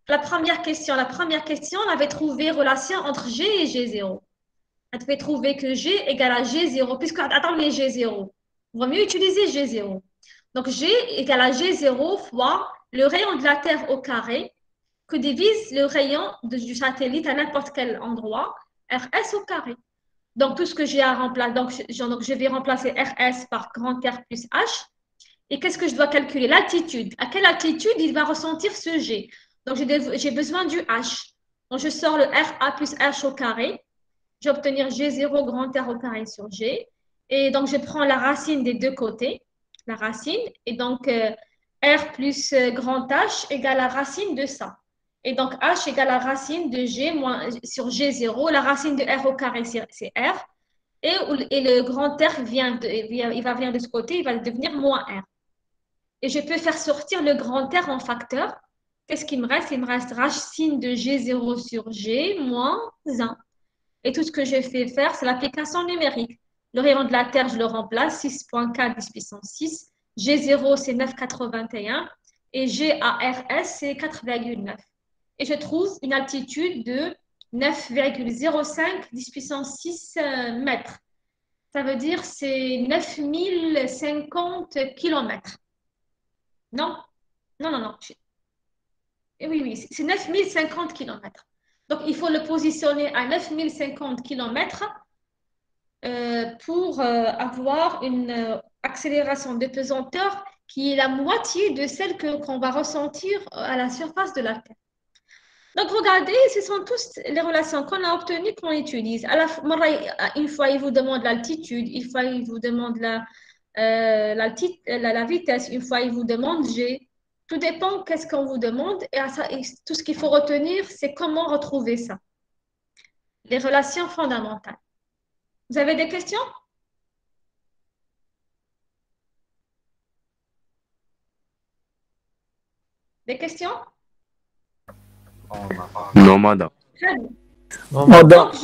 La première question, on avait trouvé relation entre G et G0. On devait trouver que G égale à G0, puisque, attendez, G0. Il vaut mieux utiliser G0. Donc, G égale à G0 fois le rayon de la Terre au carré, que divise le rayon du satellite à n'importe quel endroit, RS au carré. Donc, tout ce que j'ai à remplacer, donc je vais remplacer RS par grand R plus H. Et qu'est-ce que je dois calculer? L'altitude. À quelle altitude il va ressentir ce G? Donc, j'ai besoin du H. Donc, je sors le RA plus H au carré. Je vais obtenir G0 grand R au carré sur G. Et donc, je prends la racine des deux côtés, la racine. Et donc, R plus grand H égale la racine de ça. Et donc, H égale la racine de G sur G0. La racine de R au carré, c'est R. Et le grand R il va venir de ce côté, il va devenir moins R. Et je peux faire sortir le grand R en facteur. Qu'est-ce qu'il me reste? Il me reste racine de G0 sur G moins 1. Et tout ce que je fais faire, c'est l'application numérique. Le rayon de la Terre, je le remplace, 6,4 10 puissance 6. G0, c'est 9,81. Et GARS, c'est 4,9. Et je trouve une altitude de 9,05 10 puissance 6 mètres. Ça veut dire c'est 9050 km. Non, non, non, non. Oui, c'est 9050 km. Donc, il faut le positionner à 9050 km pour avoir une accélération de pesanteur qui est la moitié de celle qu'on va ressentir à la surface de la Terre. Donc, regardez, ce sont tous les relations qu'on a obtenues qu'on utilise. Une fois, il vous demande l'altitude, une fois, il vous demande la vitesse, une fois, il vous demande G. Tout dépend qu'est-ce qu'on vous demande et tout ce qu'il faut retenir, c'est comment retrouver ça. Les relations fondamentales. Vous avez des questions? Des questions? Non, madame. Très bien. ماذا Donc,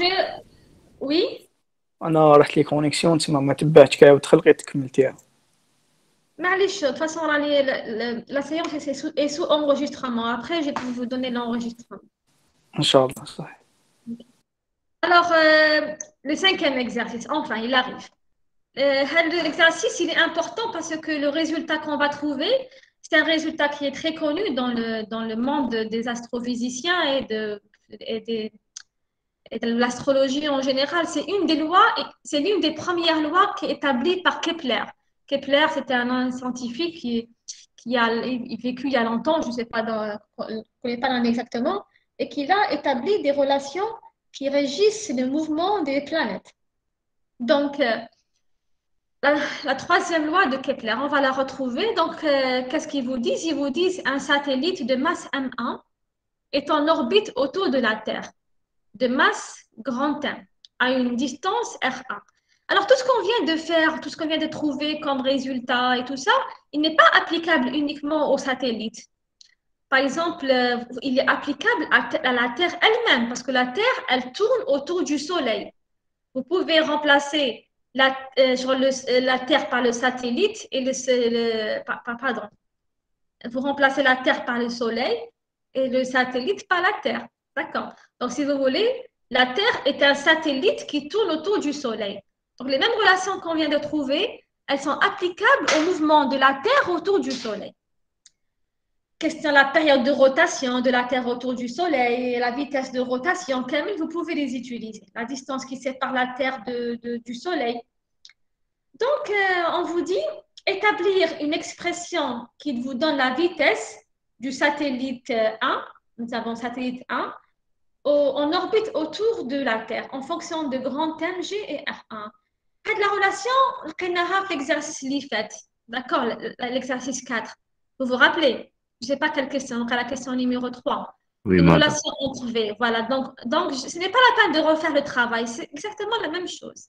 oui? انا رحت لي كونيكسيون تما ما تبعتش كاع وتخلقيت كملتيها. معليش, de toute façon, la séance est sous enregistrement. Après, je peux vous donner l'enregistrement. ان شاء الله صحيح. Alors, le cinquième exercice, enfin, il arrive. L'exercice, il est important parce que le résultat qu'on va trouver, c'est un résultat qui est très connu dans le monde des astrophysiciens et de l'astrologie en général. C'est une des lois, c'est l'une des premières lois qui est établie par Kepler. Kepler, c'était un scientifique qui a vécu il y a longtemps, je ne sais pas, je ne connais pas l'année exactement, et qui a établi des relations qui régissent le mouvement des planètes. Donc, la troisième loi de Kepler, on va la retrouver. Donc, qu'est-ce qu'ils vous disent? Ils vous disent un satellite de masse M1 est en orbite autour de la Terre, de masse grand M, à une distance R1. Alors, tout ce qu'on vient de faire, tout ce qu'on vient de trouver comme résultat et tout ça, il n'est pas applicable uniquement aux satellites. Par exemple, il est applicable à la Terre elle-même, parce que la Terre, elle tourne autour du Soleil. Vous pouvez remplacer la Terre par le satellite et pardon. Vous remplacez la Terre par le Soleil et le satellite par la Terre. D'accord. Donc, si vous voulez, la Terre est un satellite qui tourne autour du Soleil. Donc, les mêmes relations qu'on vient de trouver, elles sont applicables au mouvement de la Terre autour du Soleil. Question la période de rotation de la Terre autour du Soleil et la vitesse de rotation, comme vous pouvez les utiliser. La distance qui sépare la Terre du Soleil. Donc, on vous dit établir une expression qui vous donne la vitesse du satellite 1, nous avons satellite 1, en orbite autour de la Terre en fonction de grand M, G et R1. La relation, l'exercice l'IFET, d'accord, l'exercice 4. Vous vous rappelez? Je ne sais pas quelle question, donc à la question numéro 3. Oui, une madame. relation entre V. Voilà, donc ce n'est pas la peine de refaire le travail, c'est exactement la même chose.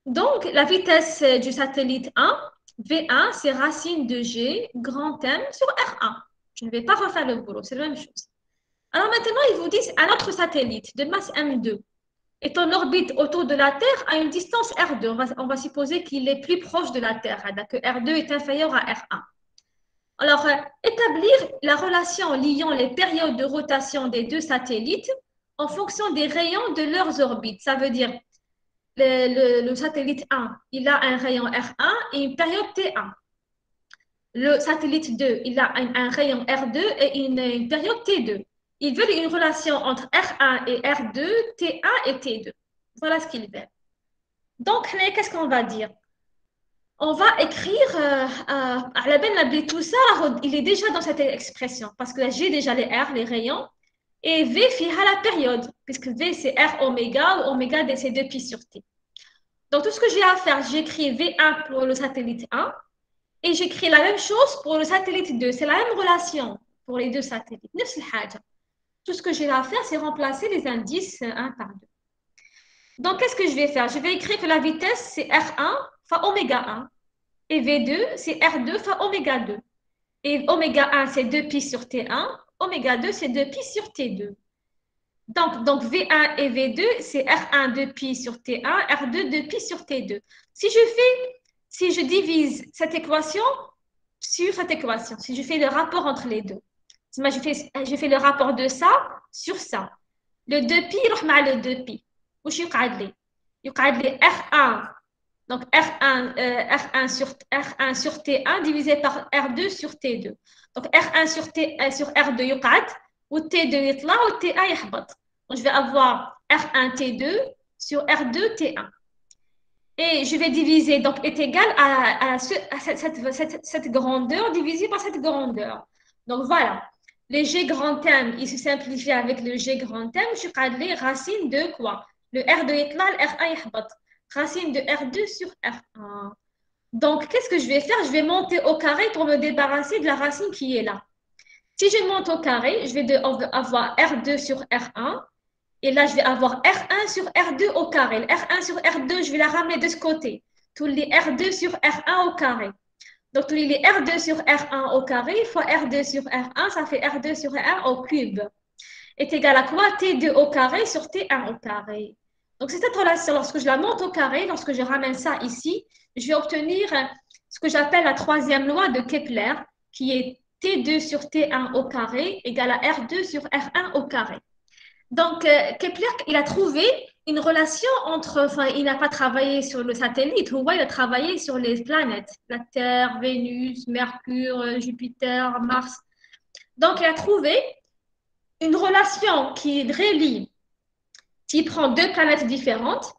Donc, la vitesse du satellite 1, V1, c'est racine de G, grand M sur R1. Je ne vais pas refaire le boulot, c'est la même chose. Alors maintenant, ils vous disent un autre satellite de masse M2 est en orbite autour de la Terre à une distance R2. On va supposer qu'il est plus proche de la Terre, que R2 est inférieur à R1. Alors, établir la relation liant les périodes de rotation des deux satellites en fonction des rayons de leurs orbites. Ça veut dire le satellite 1, il a un rayon R1 et une période T1. Le satellite 2, il a un rayon R2 et une période T2. Ils veulent une relation entre R1 et R2, T1 et T2. Voilà ce qu'ils veulent. Donc, qu'est-ce qu'on va dire? On va écrire, à la benne tout ça, il est déjà dans cette expression, parce que j'ai déjà les R, les rayons, et V fera la période, puisque V c'est R oméga, ou oméga c'est 2 pi sur T. Donc, tout ce que j'ai à faire, j'écris V1 pour le satellite 1, et j'écris la même chose pour le satellite 2. C'est la même relation pour les deux satellites. Tout ce que j'ai à faire, c'est remplacer les indices 1 par 2. Donc, qu'est-ce que je vais faire? Je vais écrire que la vitesse, c'est R1 fois oméga 1. Et V2, c'est R2 fois oméga 2. Et oméga 1, c'est 2 pi sur T1. Oméga 2, c'est 2 pi sur T2. Donc V1 et V2, c'est R1 2 pi sur T1, R2 2 pi sur T2. Si je divise cette équation sur cette équation, si je fais le rapport entre les deux, je fais le rapport de ça sur ça. Le 2 pi, il le 2 pi. Où je R1, donc R1 sur T1 divisé par R2 sur T2. Donc R1 sur R2 يقعد ou T2 يطلع ou T1 يحبط. Donc je vais avoir R1 T2 sur R2 T1. Et je vais diviser, donc est égal à cette grandeur divisée par cette grandeur. Donc voilà, les G grand M, il se simplifie avec le G grand M. Je vais les racines de quoi? Le R2 يطلع, le R1 يحبط. Racine de R2 sur R1. Donc, qu'est-ce que je vais faire? Je vais monter au carré pour me débarrasser de la racine qui est là. Si je monte au carré, je vais avoir R2 sur R1. Et là, je vais avoir R1 sur R2 au carré. Le R1 sur R2, je vais la ramener de ce côté. Tous les R2 sur R1 au carré. Donc, tous les R2 sur R1 au carré fois R2 sur R1, ça fait R2 sur R1 au cube. Est égal à quoi? T2 au carré sur T1 au carré. Donc, c'est cette relation. Lorsque je la monte au carré, lorsque je ramène ça ici, je vais obtenir ce que j'appelle la troisième loi de Kepler, qui est T2 sur T1 au carré égale à R2 sur R1 au carré. Donc, Kepler, il a trouvé une relation entre, enfin, il n'a pas travaillé sur le satellite, il a travaillé sur les planètes, la Terre, Vénus, Mercure, Jupiter, Mars. Donc, il a trouvé une relation qui relie, s'il prend deux planètes différentes,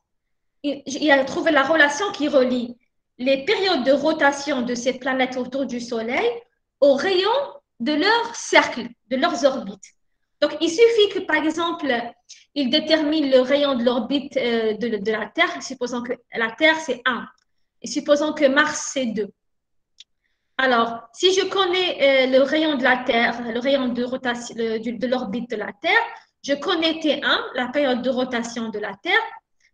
il a trouvé la relation qui relie les périodes de rotation de ces planètes autour du Soleil aux rayons de leur cercle, de leurs orbites. Donc, il suffit que, par exemple, il détermine le rayon de l'orbite de la Terre, supposons que la Terre, c'est 1, et supposons que Mars, c'est 2. Alors, si je connais le rayon de la Terre, le rayon de rotation de l'orbite de la Terre, je connais T1, la période de rotation de la Terre.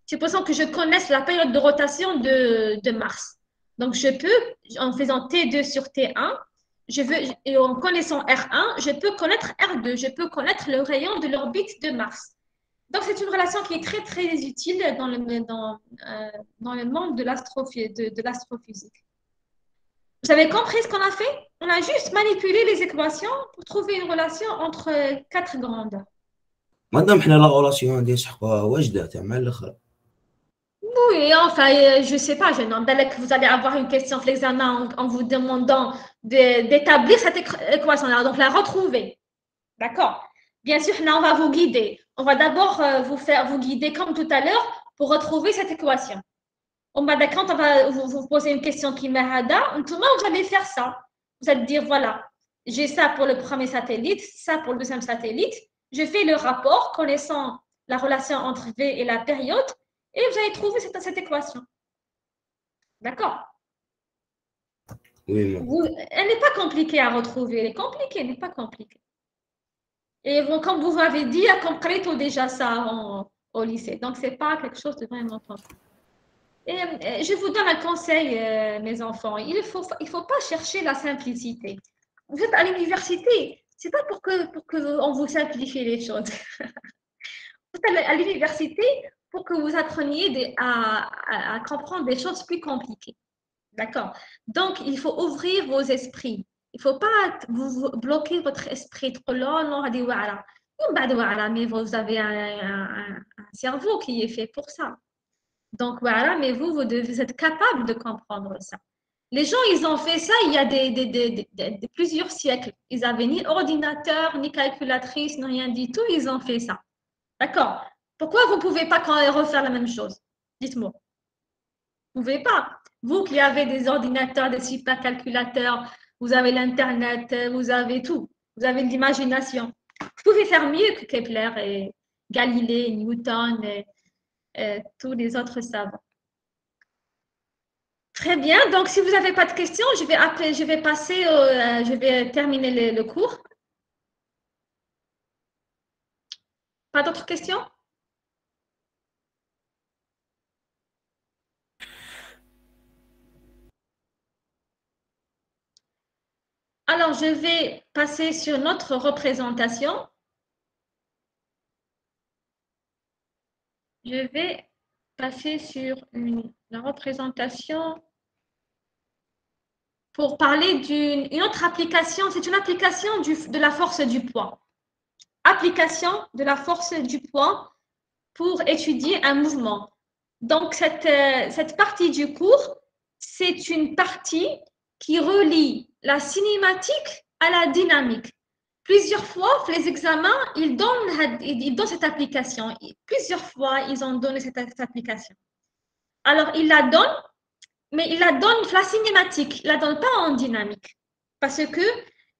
Supposons que je connaisse la période de rotation de Mars. Donc, je peux, en faisant T2 sur T1, et en connaissant R1, je peux connaître R2, je peux connaître le rayon de l'orbite de Mars. Donc, c'est une relation qui est très, très utile dans le monde de l'astrophysique. Vous avez compris ce qu'on a fait? On a juste manipulé les équations pour trouver une relation entre 4 grandeurs. مادام حنا لا غولاسيون غادي نسحقوها واجده تاع مع الاخر. Oui, enfin, je ne sais pas, je n'en que vous allez avoir une question pour l'examen en vous demandant d'établir cette équation-là, donc la retrouver. D'accord? Bien sûr, là, on va vous guider. On va d'abord vous guider comme tout à l'heure pour retrouver cette équation. Quand on va vous poser une question qui m'est hada, tout le monde, vous allez faire ça. Vous allez dire, voilà, j'ai ça pour le premier satellite, ça pour le deuxième satellite. Je fais le rapport connaissant la relation entre V et la période et vous allez trouver cette équation. D'accord? Oui, elle n'est pas compliquée à retrouver. Elle est compliquée, elle n'est pas compliquée. Et comme vous m'avez dit, à concreto déjà ça au lycée. Donc, ce n'est pas quelque chose de vraiment compliqué. Et je vous donne un conseil, mes enfants. Il ne faut pas chercher la simplicité. Vous êtes à l'université, ce n'est pas pour que on vous simplifie les choses. Vous êtes à l'université pour que vous appreniez à comprendre des choses plus compliquées. D'accord? Donc, il faut ouvrir vos esprits. Il ne faut pas vous bloquer votre esprit trop long, non, mais vous avez un cerveau qui est fait pour ça. Donc voilà, mais vous devez être capable de comprendre ça. Les gens, ils ont fait ça il y a plusieurs siècles. Ils n'avaient ni ordinateur, ni calculatrice, ni rien du tout. Ils ont fait ça. D'accord? Pourquoi vous ne pouvez pas refaire la même chose? Dites-moi. Vous ne pouvez pas. Vous qui avez des ordinateurs, des supercalculateurs, vous avez l'Internet, vous avez tout. Vous avez de l'imagination. Vous pouvez faire mieux que Kepler et Galilée, Newton et tous les autres savants. Très bien. Donc, si vous n'avez pas de questions, je vais terminer le cours. Pas d'autres questions? Alors, je vais passer sur notre représentation. Je vais passer sur la représentation pour parler d'une autre application. C'est une application de la force du poids. Application de la force du poids pour étudier un mouvement. Donc, cette partie du cours, c'est une partie qui relie la cinématique à la dynamique. Plusieurs fois, les examens, ils donnent cette application. Plusieurs fois, ils ont donné cette application. Alors, ils la donnent, mais ils la donnent la cinématique. Ils ne la donnent pas en dynamique. Parce que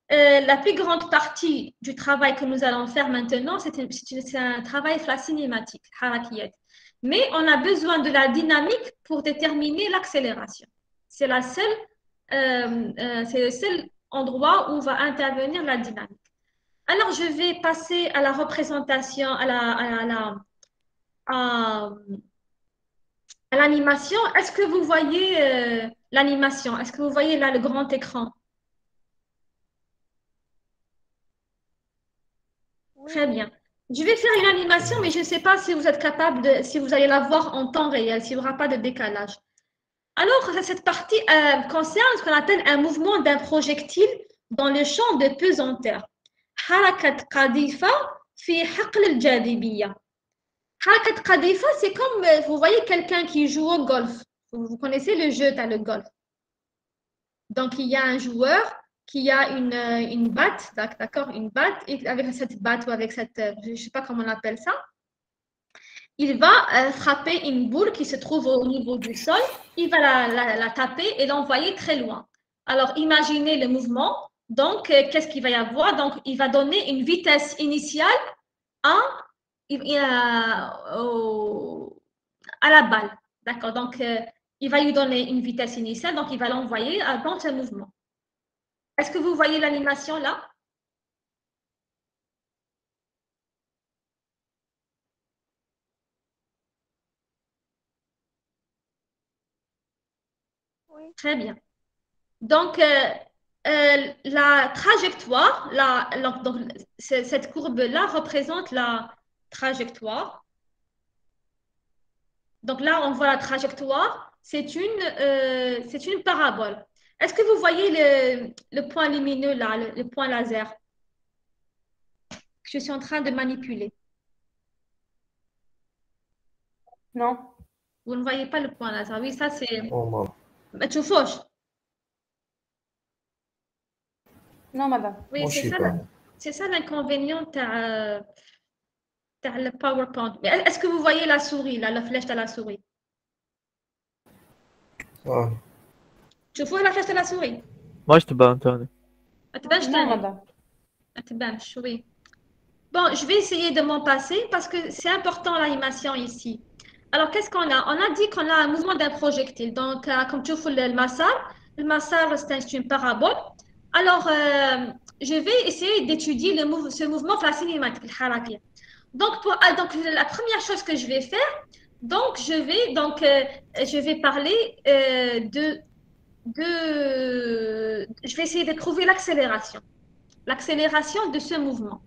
la plus grande partie du travail que nous allons faire maintenant, c'est un travail la cinématique, harakiyat. Mais on a besoin de la dynamique pour déterminer l'accélération. C'est le seul endroit où va intervenir la dynamique. Alors, je vais passer à la représentation, à l'animation. Est-ce que vous voyez l'animation? Est-ce que vous voyez là le grand écran? Très bien. Je vais faire une animation, mais je ne sais pas si vous êtes capable si vous allez la voir en temps réel, s'il n'y aura pas de décalage. Alors, cette partie concerne ce qu'on appelle un mouvement d'un projectile dans le champ de pesanteur. Harakat qadifa fi haql al-jadibiyya. Harakat qadifa, c'est comme, vous voyez quelqu'un qui joue au golf. Vous connaissez le jeu, le golf. Donc, il y a un joueur qui a une batte, d'accord, une batte, et avec cette batte ou avec cette, je ne sais pas comment on appelle ça, il va frapper une boule qui se trouve au niveau du sol, il va la taper et l'envoyer très loin. Alors, imaginez le mouvement. Donc, qu'est-ce qu'il va y avoir? Donc, il va donner une vitesse initiale à la balle. D'accord? Donc, il va lui donner une vitesse initiale, donc il va l'envoyer dans ce mouvement. Est-ce que vous voyez l'animation là? Oui. Très bien. Donc, la trajectoire, donc, cette courbe-là représente la trajectoire. Donc là, on voit la trajectoire. C'est une parabole. Est-ce que vous voyez le point lumineux là, le point laser que je suis en train de manipuler? Non. Vous ne voyez pas le point laser? Oui, ça c'est... Oh, Tu fauches. Non, madame. Oui, moi, je sais pas. c'est ça l'inconvénient de le PowerPoint. Mais est-ce que vous voyez la souris, là, la flèche de la souris? Ah, Tu vois la flèche de la souris? ما تبان تاني. Non, madame. Oui. Bon, je vais essayer de m'en passer parce que c'est important l'animation ici. Alors, qu'est-ce qu'on a? On a dit qu'on a un mouvement d'un projectile. Donc, comme tu vois le massar, c'est une parabole. Alors, je vais essayer d'étudier ce mouvement la cinématique, le harakia. Donc, la première chose que je vais faire, donc, je vais parler je vais essayer de trouver l'accélération de ce mouvement.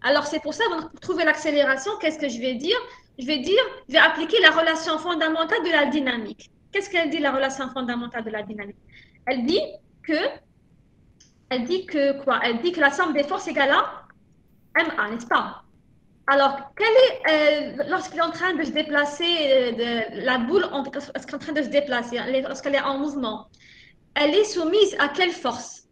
Alors, c'est pour ça, pour trouver l'accélération, qu'est-ce que je vais dire? Je vais appliquer la relation fondamentale de la dynamique. Qu'est-ce qu'elle dit, la relation fondamentale de la dynamique? Elle dit que Elle dit que quoi? Elle dit que la somme des forces égale à MA, n'est-ce pas? Alors, lorsqu'il est en train de se déplacer, la boule, lorsqu'elle est en train de se déplacer, lorsqu'elle est en mouvement, elle est soumise à quelle force?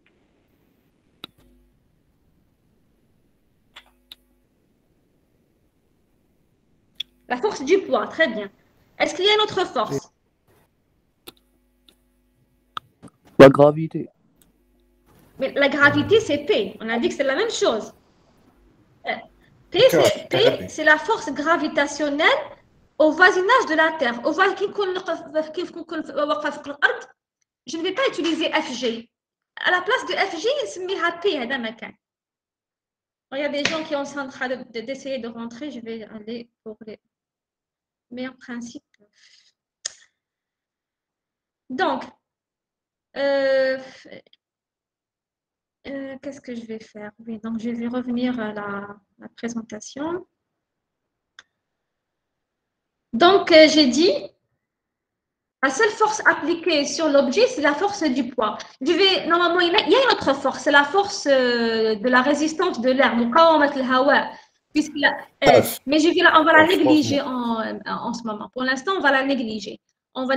La force du poids, très bien. Est-ce qu'il y a une autre force? La gravité. Mais la gravité, c'est P. On a dit que c'est la même chose. P, c'est la force gravitationnelle au voisinage de la Terre. Je ne vais pas utiliser FG. À la place de FG, c'est P. Il y a des gens qui sont en train d'essayer de rentrer. Je vais aller pour les meilleurs principes. Donc, qu'est-ce que je vais faire? Oui, donc je vais revenir à la présentation. Donc, j'ai dit, la seule force appliquée sur l'objet, c'est la force du poids. Normalement, il y a une autre force, c'est la force de la résistance de l'air. Mais on va la négliger en ce moment. Pour l'instant, on va la négliger. Donc,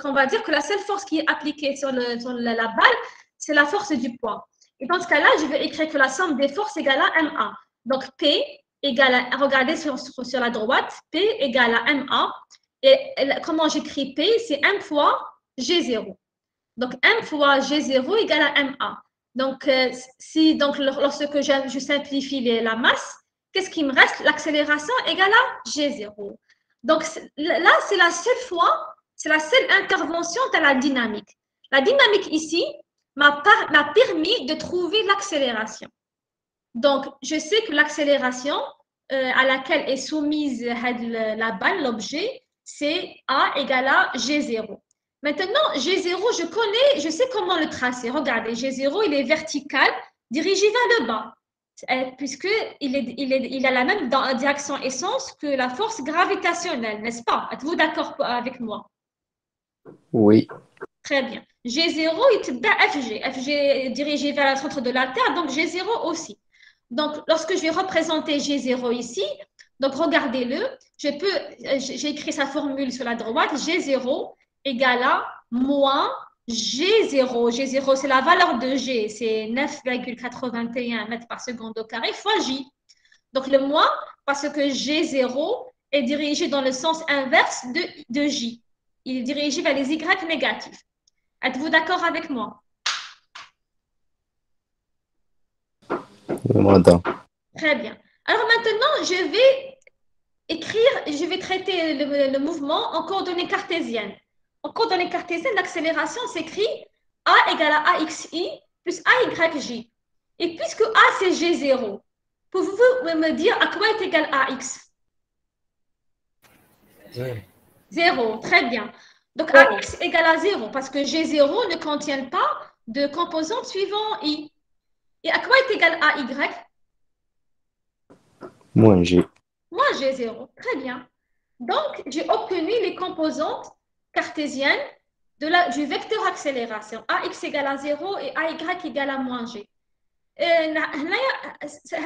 on va dire que la seule force qui est appliquée sur la balle, c'est la force du poids. Et dans ce cas-là, je vais écrire que la somme des forces égale à MA. Donc, P égale à, regardez sur la droite, P égale à MA. Et comment j'écris P? C'est M fois G0. Donc, M fois G0 égale à MA. Donc, lorsque je simplifie la masse, qu'est-ce qui me reste? L'accélération égale à G0. Donc, là, c'est la seule fois, c'est la seule intervention de la dynamique. La dynamique ici m'a permis de trouver l'accélération. Donc, je sais que l'accélération à laquelle est soumise la balle, l'objet, c'est A égale à G0. Maintenant, G0, je sais comment le tracer. Regardez, G0, il est vertical, dirigé vers le bas, puisqu'il a la même direction essence que la force gravitationnelle, n'est-ce pas? Êtes-vous d'accord avec moi? Oui. Très bien. G0, il est FG. FG est dirigé vers le centre de la Terre, donc G0 aussi. Donc, lorsque je vais représenter G0 ici, donc regardez-le, j'ai écrit sa formule sur la droite, G0 égale à moins G0. G0, c'est la valeur de G, c'est 9,81 mètres par seconde au carré fois J. Donc, le moins, parce que G0 est dirigé dans le sens inverse de J. Il est dirigé vers les Y négatifs. Êtes-vous d'accord avec moi? Oui, madame. Très bien. Alors maintenant, je vais traiter le mouvement en coordonnées cartésiennes. En coordonnées cartésiennes, l'accélération s'écrit A égale à AXI plus AYJ. Et puisque A, c'est G0, pouvez-vous me dire à quoi est égal AX? 0, très bien. Donc, AX égale à 0 parce que G0 ne contient pas de composante suivant I. Et à quoi est égal AY? Moins G. Moins G0, très bien. Donc, j'ai obtenu les composantes cartésiennes du vecteur accélération. AX égale à 0 et AY égale à moins G.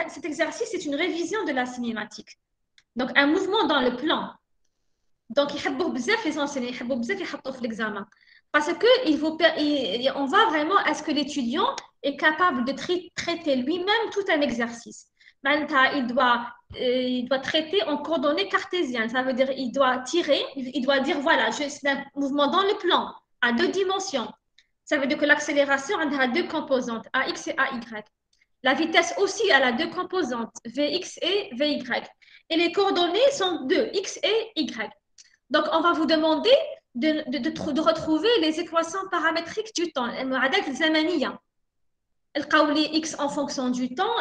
Cet exercice, c'est une révision de la cinématique. Donc, un mouvement dans le plan. Donc, les enseignants ils l'examen. Parce qu'on va vraiment à ce que l'étudiant est capable de traiter lui-même tout un exercice. Il doit traiter en coordonnées cartésiennes. Ça veut dire qu'il doit tirer, il doit dire voilà, c'est un mouvement dans le plan à 2 dimensions. Ça veut dire que l'accélération a 2 composantes, AX et AY. La vitesse aussi, elle a 2 composantes, Vx et Vy. Et les coordonnées sont 2, X et Y. Donc, on va vous demander de retrouver les équations paramétriques du temps, المعادلات الزمنية. X en fonction du temps,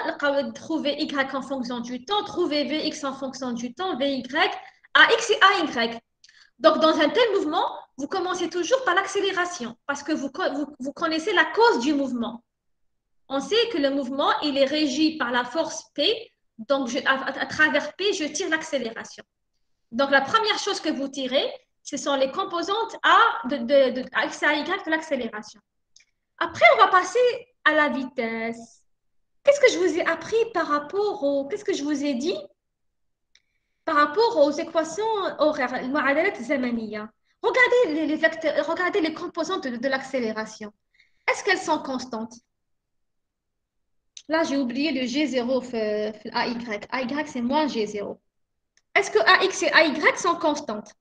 trouver Y en fonction du temps, trouver Vx en fonction du temps, Vy, AX et AY. Donc, dans un tel mouvement, vous commencez toujours par l'accélération parce que vous connaissez la cause du mouvement. On sait que le mouvement, il est régi par la force P. Donc, à travers P, je tire l'accélération. Donc, la première chose que vous tirez, ce sont les composantes A de X et Y de l'accélération. Après, on va passer à la vitesse. Qu'est-ce que je vous ai appris par rapport au... Qu'est-ce que je vous ai dit par rapport aux équations horaires, المعادلات الزمنية. Regardez les vecteurs, regardez les composantes de l'accélération. Est-ce qu'elles sont constantes? Là, j'ai oublié le G0 AY. AY, c'est moins G0. Est-ce que AX et AY sont constantes?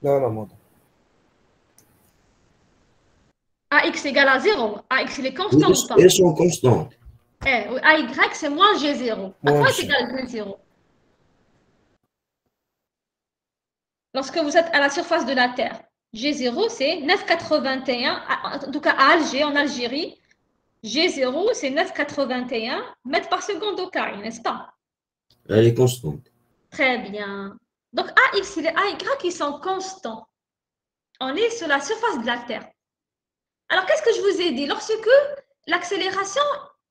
لا لا ماضي. AX égale à 0. AX, il est constant ou pas? Elles sont constantes. AY, c'est moins G0. À quoi c'est égal que 0? Lorsque vous êtes à la surface de la Terre, G0, c'est 9,81. En tout cas, à Alger, en Algérie, G0, c'est 9,81 mètres par seconde au carré, n'est-ce pas? Elle est constante. Très bien. Donc, AX et AY, ils sont constants. On est sur la surface de la Terre. Alors, qu'est-ce que je vous ai dit? Lorsque l'accélération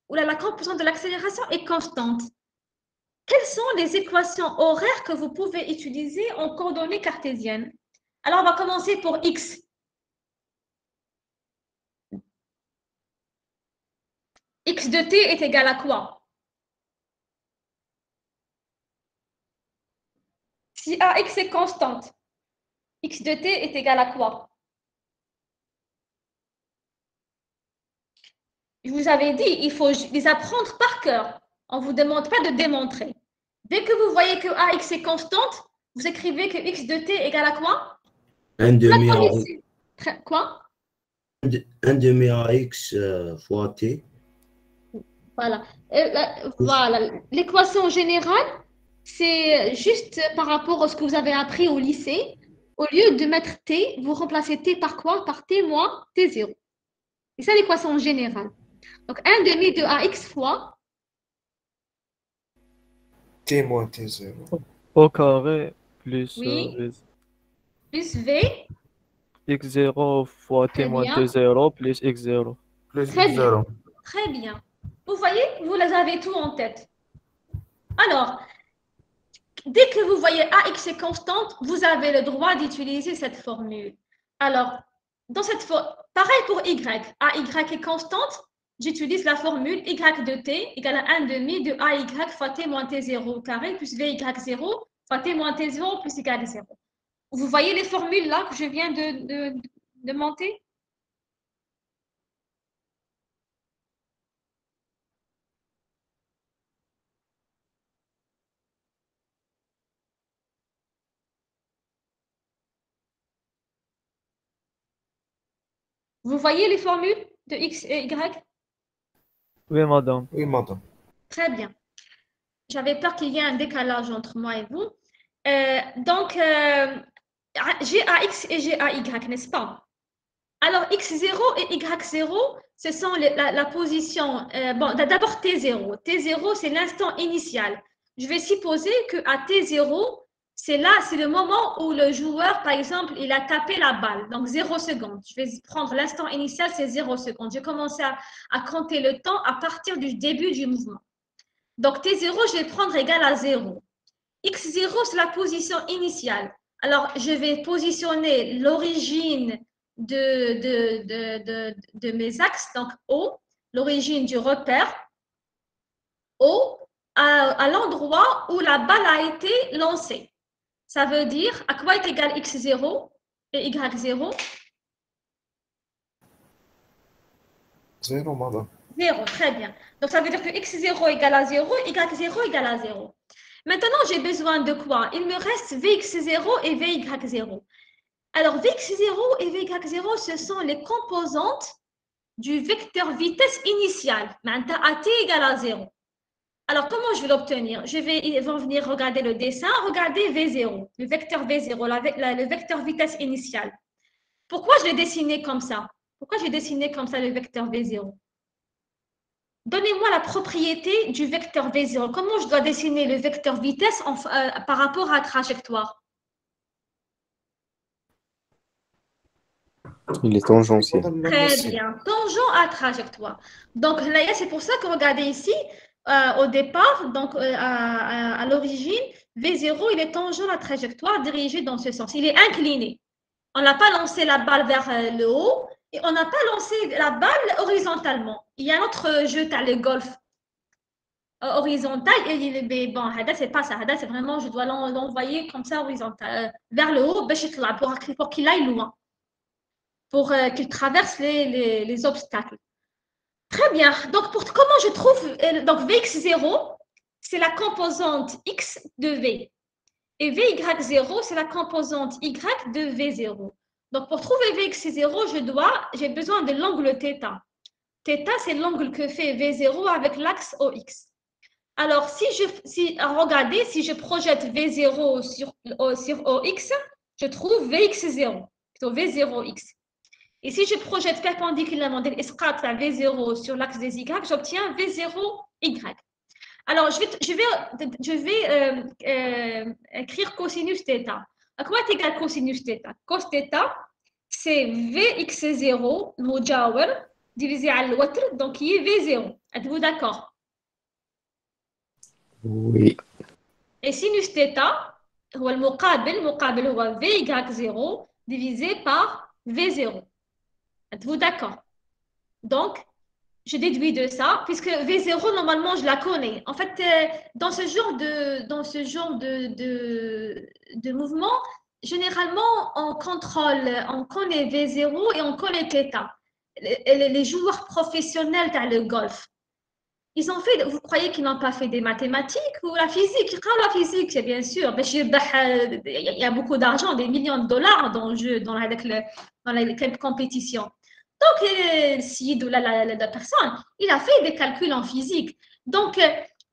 ou la composante de l'accélération est constante, quelles sont les équations horaires que vous pouvez utiliser en coordonnées cartésiennes? Alors, on va commencer pour X. X de t est égal à quoi? Si AX est constante, X de t est égal à quoi? Je vous avais dit, il faut les apprendre par cœur. On ne vous demande pas de démontrer. Dès que vous voyez que AX est constante, vous écrivez que X de t égale à quoi? 1 demi à quoi? 1 demi à X fois T. Voilà. Voilà. L'équation générale, c'est juste par rapport à ce que vous avez appris au lycée. Au lieu de mettre T, vous remplacez T par quoi? Par T moins T0. C'est ça l'équation générale. Donc, 1 demi de AX fois T moins T0. Au carré plus oui, plus V x0 fois t très moins bien. t0 plus x0. Plus Très bien. X0. Très bien. Vous voyez, vous les avez tout en tête. Alors, dès que vous voyez AX est constante, vous avez le droit d'utiliser cette formule. Alors, dans cette pareil pour Y. AY est constante, j'utilise la formule Y de T égale à 1 demi de AY fois T moins T0 au carré plus VY0 fois T moins T0 plus égal à 0. Vous voyez les formules là que je viens de monter? Vous voyez les formules de X et Y? Oui, madame. Oui, madame. Très bien. J'avais peur qu'il y ait un décalage entre moi et vous. Donc, j'ai AX et j'ai AY, n'est-ce pas? Alors, X0 et Y0, ce sont la position. Bon, d'abord T0. T0, c'est l'instant initial. Je vais supposer qu'à T0, c'est le moment où le joueur, par exemple, il a tapé la balle. Donc, 0 secondes. Je vais prendre l'instant initial, c'est 0 secondes. Je commence à compter le temps à partir du début du mouvement. Donc, T0, je vais prendre égal à 0. X0, c'est la position initiale. Alors, je vais positionner l'origine de mes axes, donc O, l'origine du repère, O, à l'endroit où la balle a été lancée. Ça veut dire, à quoi est égal X0 et Y0? 0, madame. 0, très bien. Donc, ça veut dire que X0 égale à 0, Y0 égale à 0. Maintenant, j'ai besoin de quoi? Il me reste Vx0 et Vy0. Alors, Vx0 et Vy0, ce sont les composantes du vecteur vitesse initiale. Maintenant, AT égale à 0. Alors, comment je vais l'obtenir? Ils vont venir regarder le dessin, regarder V0, le vecteur V0, le vecteur vitesse initiale. Pourquoi je l'ai dessiné comme ça? Pourquoi j'ai dessiné comme ça le vecteur V0? Donnez-moi la propriété du vecteur V0. Comment je dois dessiner le vecteur vitesse par rapport à la trajectoire? Il est tangentiel. Très bien. Tangent à trajectoire. Donc, là, c'est pour ça que regardez ici, au départ, donc à l'origine, V0, il est tangent à la trajectoire dirigée dans ce sens. Il est incliné. On n'a pas lancé la balle vers le haut et on n'a pas lancé la balle horizontalement. Il y a un autre jeu, tu as le golf horizontal et bon, c'est pas ça. C'est vraiment, je dois l'envoyer comme ça horizontal, vers le haut pour qu'il aille loin, pour qu'il traverse les obstacles. Très bien. Donc, comment je trouve donc Vx0, c'est la composante x de V. Et Vy0, c'est la composante y de V0. Donc, pour trouver Vx0, j'ai besoin de l'angle θ. Θ, c'est l'angle que fait V0 avec l'axe OX. Alors, regardez, si je projette V0 sur OX, je trouve Vx0, plutôt V0x. Et si je projette perpendiculairement l'isqat à V0 sur l'axe des Y, j'obtiens V0y. Alors, je vais écrire cosinus θ. À quoi est égal cosinus θ? Cos θ, c'est Vx0 mujawar divisé par le watr, donc qui est V0. Êtes-vous d'accord? Oui. Et sinus θ, هو المقابل هو Vy0 divisé par V0. Êtes-vous d'accord? Donc, je déduis de ça, puisque V0, normalement, je la connais. En fait, dans ce genre de mouvement, généralement, on connaît V0 et on connaît θ. Les joueurs professionnels dans le golf, vous croyez qu'ils n'ont pas fait des mathématiques ou la physique? La physique, c'est bien sûr. Il y a beaucoup d'argent, des millions de dollars dans le jeu, dans les compétitions. Donc, la personne, il a fait des calculs en physique. Donc,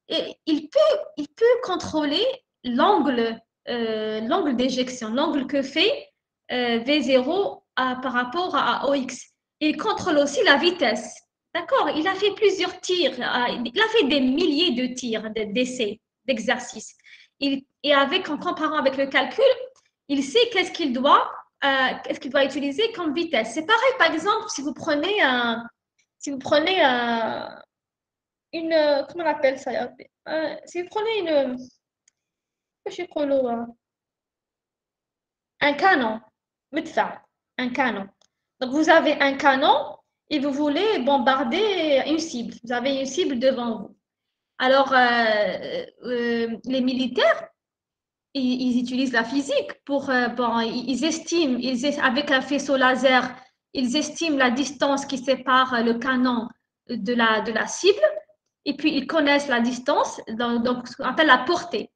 il peut contrôler l'angle d'éjection, l'angle que fait V0 par rapport à OX. Il contrôle aussi la vitesse. D'accord? Il a fait plusieurs tirs. Il a fait des milliers de tirs, d'essais, d'exercices. Et en comparant avec le calcul, il sait qu'est-ce qu'il doit utiliser comme vitesse. C'est pareil, par exemple, si vous prenez comment on appelle ça? Si vous prenez un canon, un canon. Donc, vous avez un canon et vous voulez bombarder une cible. Vous avez une cible devant vous. Alors, les militaires, ils utilisent la physique ils estiment, avec un faisceau laser, ils estiment la distance qui sépare le canon de la cible, et puis ils connaissent la distance, donc ce qu'on appelle la portée.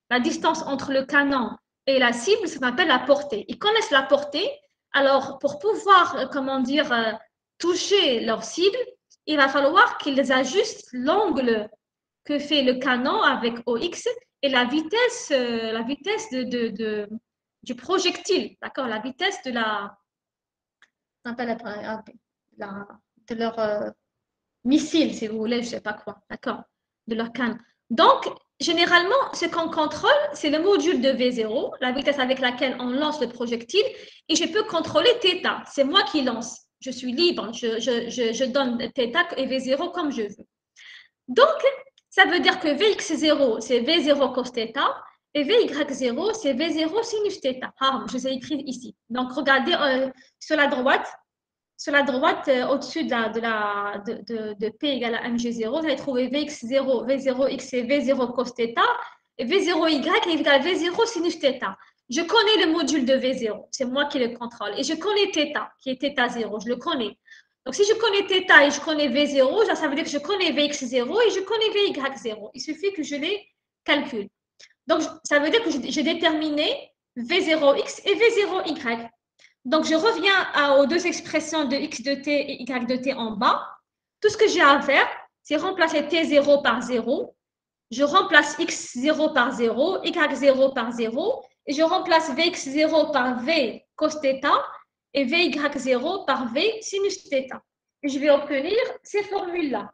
La distance entre le canon et la cible, ce qu'on appelle la portée. Ils connaissent la portée, alors pour pouvoir, toucher leur cible, il va falloir qu'ils ajustent l'angle que fait le canon avec OX et la vitesse du projectile, d'accord, la vitesse de leur missile, si vous voulez, je ne sais pas quoi, d'accord, de leur canon. Donc, généralement, ce qu'on contrôle, c'est le module de V0, la vitesse avec laquelle on lance le projectile, et je peux contrôler θ. C'est moi qui lance. Je suis libre, je donne θ et V0 comme je veux. Donc, ça veut dire que Vx0, c'est V0 cos θ, et Vy0, c'est V0 sinus θ. Ah, je les ai écrits ici. Donc, regardez sur la droite, au-dessus de P égale à mg0, vous allez trouver Vx0, V0x et V0 cos θ, et V0y est égal à V0 sinus θ. Je connais le module de V0, c'est moi qui le contrôle. Et je connais θ, qui est θ0, je le connais. Donc, si je connais θ et je connais V0, ça veut dire que je connais Vx0 et je connais Vy0. Il suffit que je les calcule. Donc, ça veut dire que j'ai déterminé V0x et V0y. Donc, je reviens aux deux expressions de x de t et y de t en bas. Tout ce que j'ai à faire, c'est remplacer t0 par 0. Je remplace x0 par 0, y0 par 0. Et je remplace Vx0 par V cos θ et Vy0 par V sinus θ. Et je vais obtenir ces formules-là.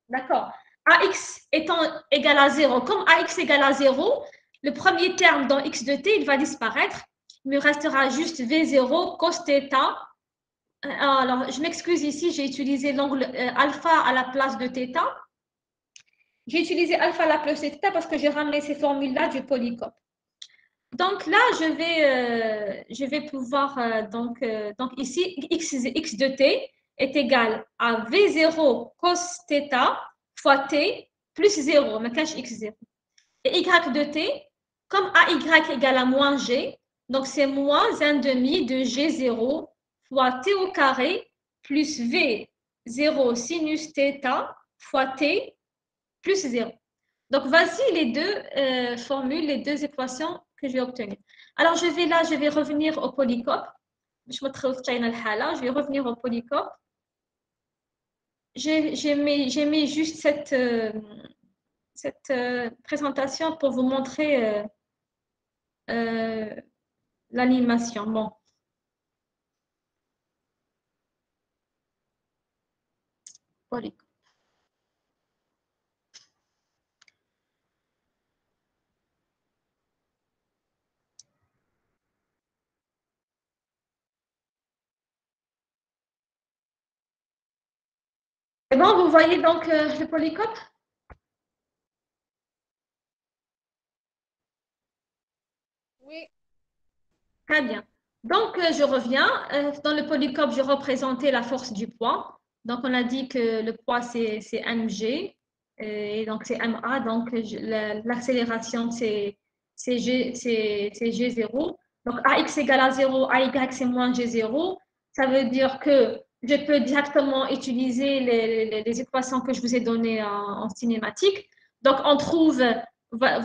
D'accord? Ax étant égal à 0, comme Ax égale à 0, le premier terme dans x de t, il va disparaître. Il me restera juste V0 cos θ. Alors, je m'excuse ici, j'ai utilisé l'angle alpha à la place de θ. J'ai utilisé alpha à la place de θ parce que j'ai ramené ces formules-là du polycope. Donc là, je vais pouvoir, donc ici, x de t est égal à V0 cos θ fois t plus 0, mais cache x0. Et y de t, comme AY égale à moins g, donc c'est moins 1 demi de g0 fois t au carré plus V0 sinus θ fois t plus 0. Donc, voici les deux formules, les deux équations que je vais obtenir. Alors, je vais revenir au polycope. Je vais revenir au polycope. J'ai mis juste cette présentation pour vous montrer l'animation. Bon. Polycope. C'est bon, vous voyez donc le polycope? Oui. Très bien. Donc, je reviens. Dans le polycope, je représentais la force du poids. Donc, on a dit que le poids, c'est mg. Et donc, c'est ma. Donc, l'accélération, c'est g0. Donc, ax égale à 0, ay, c'est moins g0. Ça veut dire que je peux directement utiliser les équations que je vous ai données en cinématique. Donc, on trouve,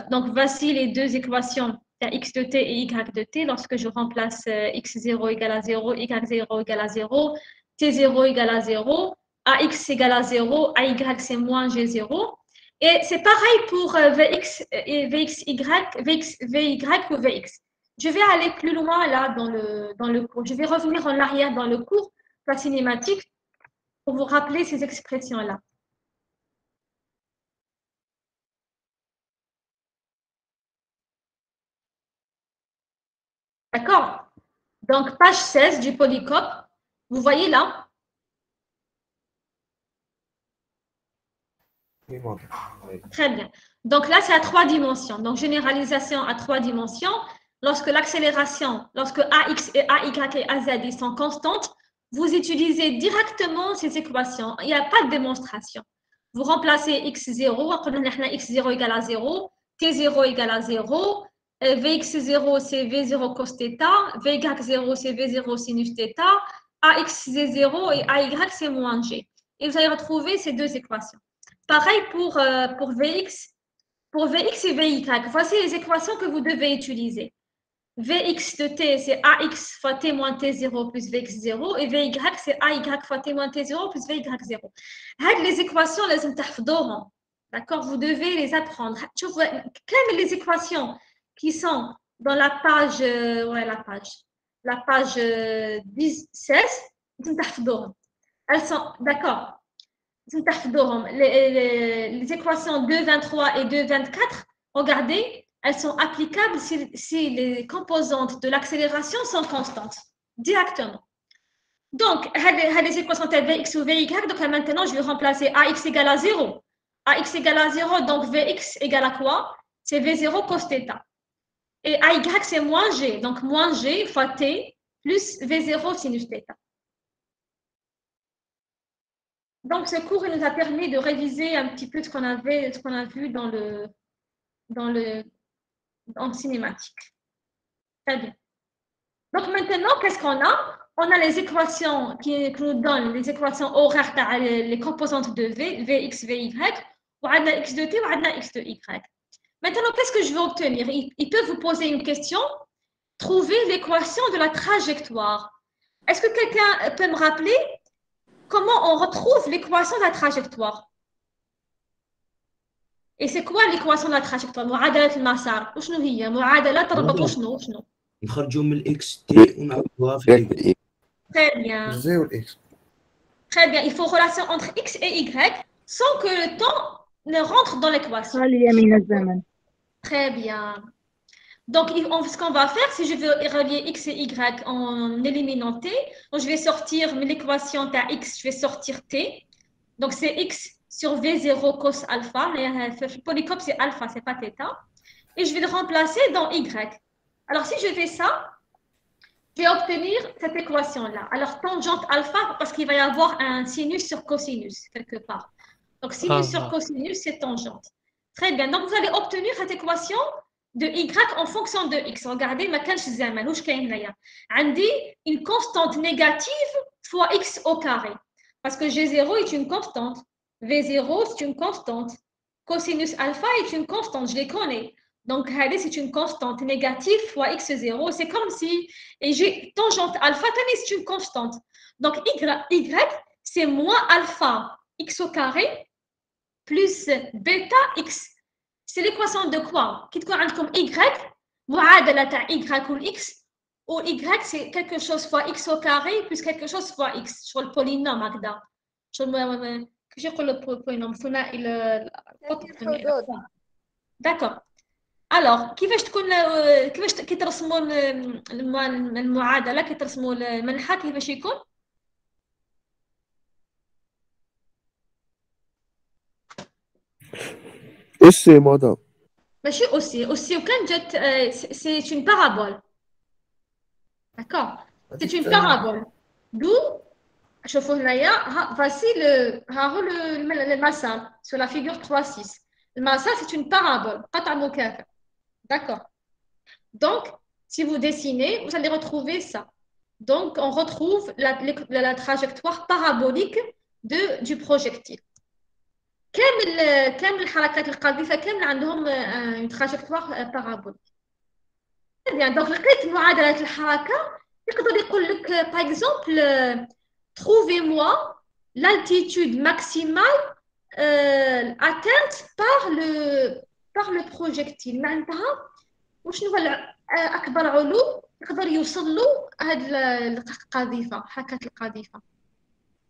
donc voici les deux équations, x de t et y de t. Lorsque je remplace x0 égale à 0, y0 égale à 0, t0 égale à 0, ax égale à 0, ay c'est moins g0. Et c'est pareil pour vx, vxy, vy ou vx. Je vais aller plus loin là dans le cours. Je vais revenir en arrière dans le cours, la cinématique, pour vous rappeler ces expressions-là. D'accord? Donc, page 16 du polycope, vous voyez là? Oui, madame. Très bien. Donc là, c'est à 3 dimensions. Donc, généralisation à 3 dimensions. Lorsque l'accélération, lorsque AX et AY et AZ ils sont constantes, vous utilisez directement ces équations. Il n'y a pas de démonstration. Vous remplacez x0, x0 égale à 0, t0 égale à 0, vx0 c'est v0 cos θ, vy0 c'est v0 sinus θ, ax c'est 0 et ay c'est moins g. Et vous allez retrouver ces deux équations. Pareil pour Vx et Vy. Voici les équations que vous devez utiliser. Vx de t, c'est ax fois t moins t0 plus vx0. Et Vy, c'est ay fois t moins t0 plus vy0. Les équations, les interfdorants. D'accord? Vous devez les apprendre. Quelles les équations qui sont dans la page, la page 16, elles sont, d'accord? Les équations 2,23 et 2,24, regardez, elles sont applicables si les composantes de l'accélération sont constantes, directement. Donc, les équations Vx ou Vy, donc maintenant, je vais remplacer Ax égale à 0. Ax égale à 0, donc Vx égale à quoi? C'est V0 cos θ. Et Ay, c'est moins G, donc moins G fois T plus V0 sinus θ. Donc, ce cours il nous a permis de réviser un petit peu ce qu'on a vu en cinématique. Très bien. Donc, maintenant, qu'est-ce qu'on a? On a les équations qui nous donnent les équations horaires, les composantes de V, Vx, Vy, ou on a x de t, ou on a x de y. Maintenant, qu'est-ce que je veux obtenir? Il peut vous poser une question. Trouver l'équation de la trajectoire. Est-ce que quelqu'un peut me rappeler comment on retrouve l'équation de la trajectoire? Et c'est quoi l'équation de la trajectoire? معادلة المسار. وشنو هي؟ معادلة تربط وشنو؟ نخرجوا من الاكس تي ونعوضوها في الاكس. Très bien. Très bien. Il faut relation entre x et y sans que le temps ne rentre dans l'équation. Très bien. Donc, ce qu'on va faire, si je veux relier x et y en éliminant t, donc je vais sortir l'équation de x, je vais sortir t. Donc, c'est x sur v0 cos alpha. Le polycope, c'est alpha, c'est pas θ. Et je vais le remplacer dans y. Alors, si je fais ça, je vais obtenir cette équation-là. Alors, tangente alpha, parce qu'il va y avoir un sinus sur cosinus, quelque part. Donc, sinus sur cosinus, c'est tangente. Très bien. Donc, vous allez obtenir cette équation de y en fonction de x. Regardez, ما كانش زعما واش كاين هنايا. عندي une constante négative fois x au carré. Parce que G0 est une constante. V0, c'est une constante. Cosinus alpha est une constante, je les connais. Donc, c'est une constante négative fois x0. C'est comme si, et j'ai tangente alpha, c'est une constante. Donc, y c'est moins alpha x au carré plus bêta x. C'est l'équation de quoi? Qui te comme y, معادلة تاع y ou x, ou y c'est quelque chose fois x au carré plus quelque chose fois x. Sur le polynôme, هكذا. كيفاش يقول البولينوم ثنائي D'accord. Alors, كيفاش كي ترسموا المعادلة كي ترسموا المنحى كيفاش يكون؟ Aussi, madame. ماشي aussi وكان جات c'est une parabole. D'accord. C'est une parabole. D'où شوفوا هنايا voici le مثال sur la figure 3.6. Le مثال c'est une parabole قطع مكافئ. D'accord. Donc, si vous dessinez, vous allez retrouver ça. Donc, on retrouve la trajectoire parabolique du projectile. كامل الحركات القاذفة كامل عندهم une trajectoire parabolique. Très bien. Donc, لقيت معادلة الحركة يقدر يقول لك par exemple trouvez-moi l'altitude maximale atteinte par le projectile. معناتها وشنو هو أكبر علو يقدر يوصل له هذه القاذفة حركة القاذفة.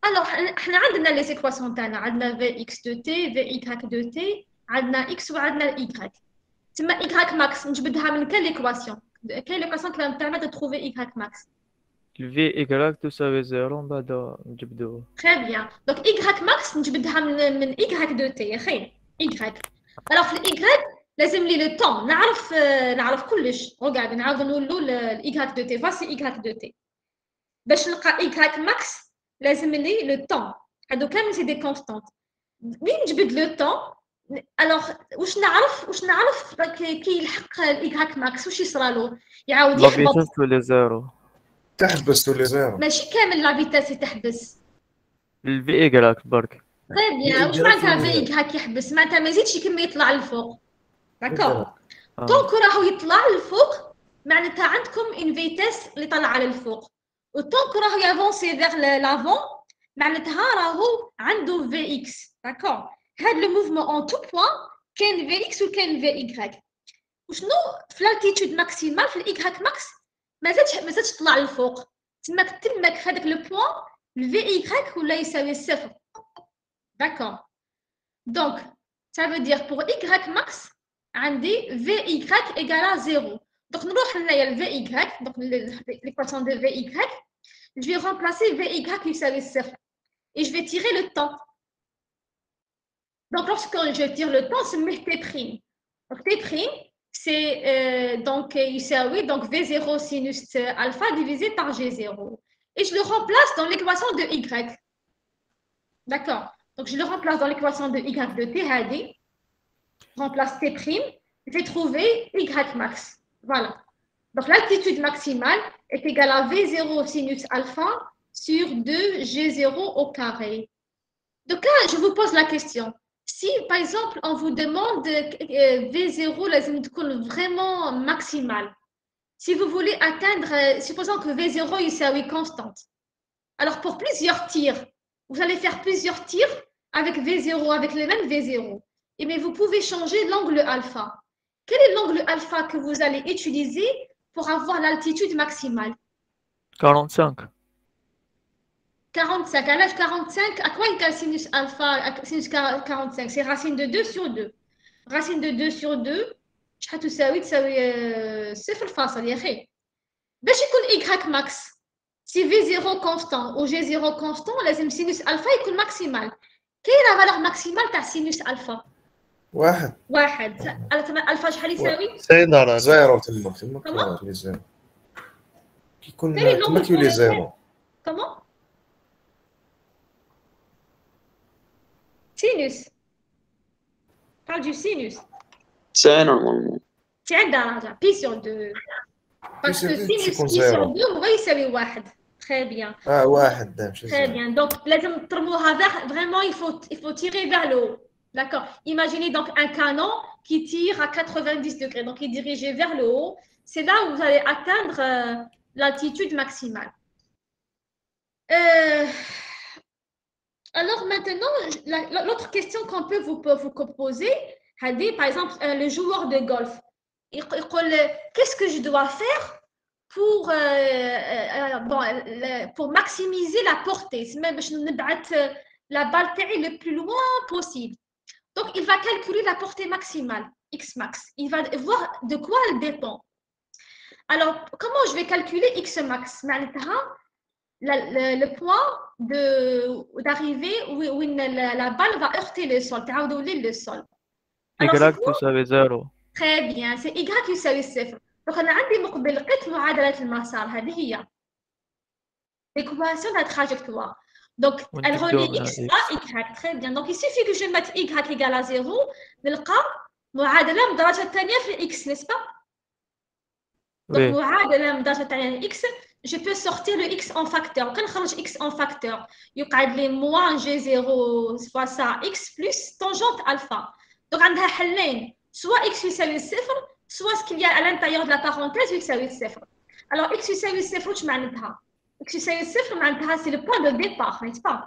Alors, احنا عندنا les équations تاعنا عندنا Vx de t, Vy de t, عندنا x وعندنا y. تما y max نجبدها من quelle équation? Quelle équation qui va me permettre de trouver y max? Le Vy تساوي 0 من بعد نجبدوه. Très bien. Donc y max نجبدها من y de t يا خي. Y. Alors في y لازم لي لو طون نعرف كلش. Regarde نعاود نقولوا y de t. Voici y de t. باش نلقى y max لازم لي لو طون. هادو كامل سي دي كونستانت. مين نجبد لو طون؟ alors واش نعرف كي يلحق y max واش يصرالو؟ يعاود يهبط. لا فيتاس تولي 0. تحبس ولا زيرو؟ ماشي كامل لا فيتاس تحبس. الفي برك. Très bien. واش معناتها في هاك يحبس؟ معناتها ما يزيدش كما يطلع للفوق. داكور. دونك راهو يطلع للفوق معناتها عندكم اون فيتاس اللي طلع للفوق. وطونك راهو يافونسي فيغ لافون معناتها راهو عنده في اكس. داكور. هاد لو موفمون ان تو بوين كاين في اكس وكاين في اي. وشنو في لالتيتود ماكسيمال في الاي ماكس ما زادش طلع للفوق. تماك في هذاك لو بوين الفي اي ولا يساوي صفر. D'accord. Donc, ça veut dire pour y max, عندي Vy égale à 0. Donc, nous allons Vy, donc l'équation de Vy, je vais remplacer Vy qui s'appelle 0. Et je vais tirer le temps. Donc, lorsque je tire le temps, c'est T'. Donc, T', c'est donc donc V0 sinus alpha divisé par G0. Et je le remplace dans l'équation de Y. D'accord. Donc, je le remplace dans l'équation de y de t, je remplace t', je vais trouver y max. Voilà. Donc, l'altitude maximale est égale à V0 sinus alpha sur 2G0 au carré. Donc là, je vous pose la question. Si, par exemple, on vous demande V0, لازم تكون vraiment maximal. Si vous voulez atteindre, supposons que V0 يساوي constante. Alors, pour plusieurs tirs, vous allez faire plusieurs tirs avec V0, avec le même V0. Et mais vous pouvez changer l'angle alpha. Quel est l'angle alpha que vous allez utiliser pour avoir l'altitude maximale? 45. 45. À l'âge 45, à quoi égale sinus alpha? Sinus 45, c'est racine de 2 sur 2. Racine de 2 sur 2, شحال تساوي 0.0 يا أخي. باش يكون Y max. Si V0 constant ou G0 constant, لازم sinus alpha يكون maximal. Quelle est la valeur maximale de sinus alpha? واحد ألفا شحال يساوي؟ سين درجة زيرو تماك كما؟ كيولي زيرو كيكون ثاني تما النمبر كيولي زيرو كما؟ سينوس parle du sinus 90 نورمالمون 90 درجة بي سور 2 parce que sinus تيكون بي زيرو. سور 2 هو يساوي واحد très bien واحد ماشي très زيرو bien donc لازم ترموها vers vraiment il faut tirer vers le haut d'accord imaginez donc un canon qui tire à 90 degrés donc il est dirigé vers le haut c'est là où vous allez atteindre l'altitude maximale alors maintenant l'autre question qu'on peut vous poser par exemple le joueur de golf qu'est-ce que je dois faire pour maximiser la portée c'est même باش نبعث la balle تاعي le plus loin possible donc il va calculer la portée maximale x max il va voir de quoi elle dépend alors comment je vais calculer x max معناتها le point d'arrivée où la balle va heurter le sol تعاودوا لي le sol Y تساوي 0 très bien c'est y يساوي صفر donc انا عندي مقبل لقيت معادله المسار هذه هي l'équation de la trajectoire donc elle relie x à y très bien donc il suffit que je mette y égale à 0 نلقى معادله من الدرجه الثانيه في x n'est-ce pas donc معادله من الدرجه الثانيه x je peux sortir le x en facteur quand نخرج x en facteur يقعد لي moins g0 fois ça x plus tangente alpha donc عندها حلين soit x يساوي صفر soit ce qu'il y a à l'intérieur de la parenthèse يساوي صفر alors x يساوي صفر واش معناتها x يساوي صفر معناتها c'est le point de départ n'est-ce pas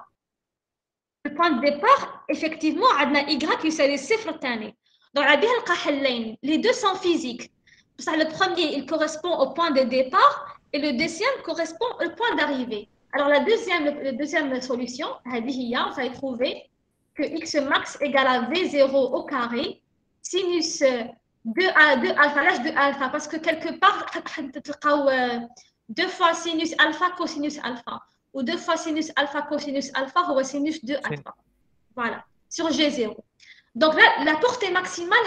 le point de départ effectivement عندنا y يساوي صفر الثاني donc على نلقى حلين les deux sont physiques بصح le premier il correspond au point de départ et le deuxième correspond au point d'arrivée alors la deuxième solution vous allez trouver que x max égale à v0 au carré sinus 2 alpha l'âge de alpha parce que quelque part 2 fois sinus alpha cosinus alpha ou 2 fois sinus alpha cosinus alpha ou sinus 2 alpha voilà sur g0 donc là la portée maximale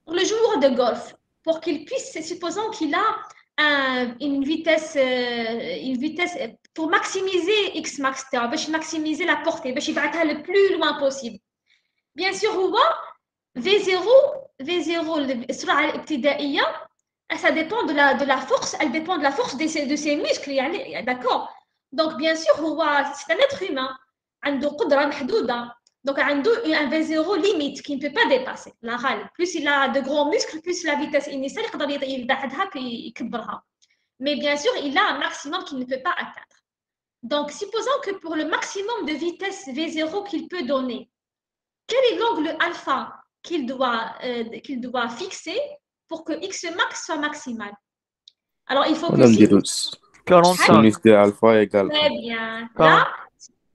pour le joueur de golf pour qu'il puisse supposons qu'il a une vitesse pour maximiser x max باش maximiser la portée باش يبعثها le plus loin possible bien sûr هو V0 السرعة الابتدائية ça dépend de la force elle dépend de la force de ses muscles يعني d'accord donc bien sûr هو c'est un être humain عنده قدرة محدودة donc عنده un V0 limite qui ne peut pas dépasser la غالب plus il a de grands muscles plus la vitesse initiale يقدر يبعدها يكبرها mais bien sûr il a un maximum qu'il ne peut pas atteindre donc supposons que pour le maximum de vitesse V0 qu'il peut donner quel est l'angle alpha qu'il doit fixer pour que x max soit maximal. Alors, il faut que sinus 45 sinus de alpha égale très bien. Là,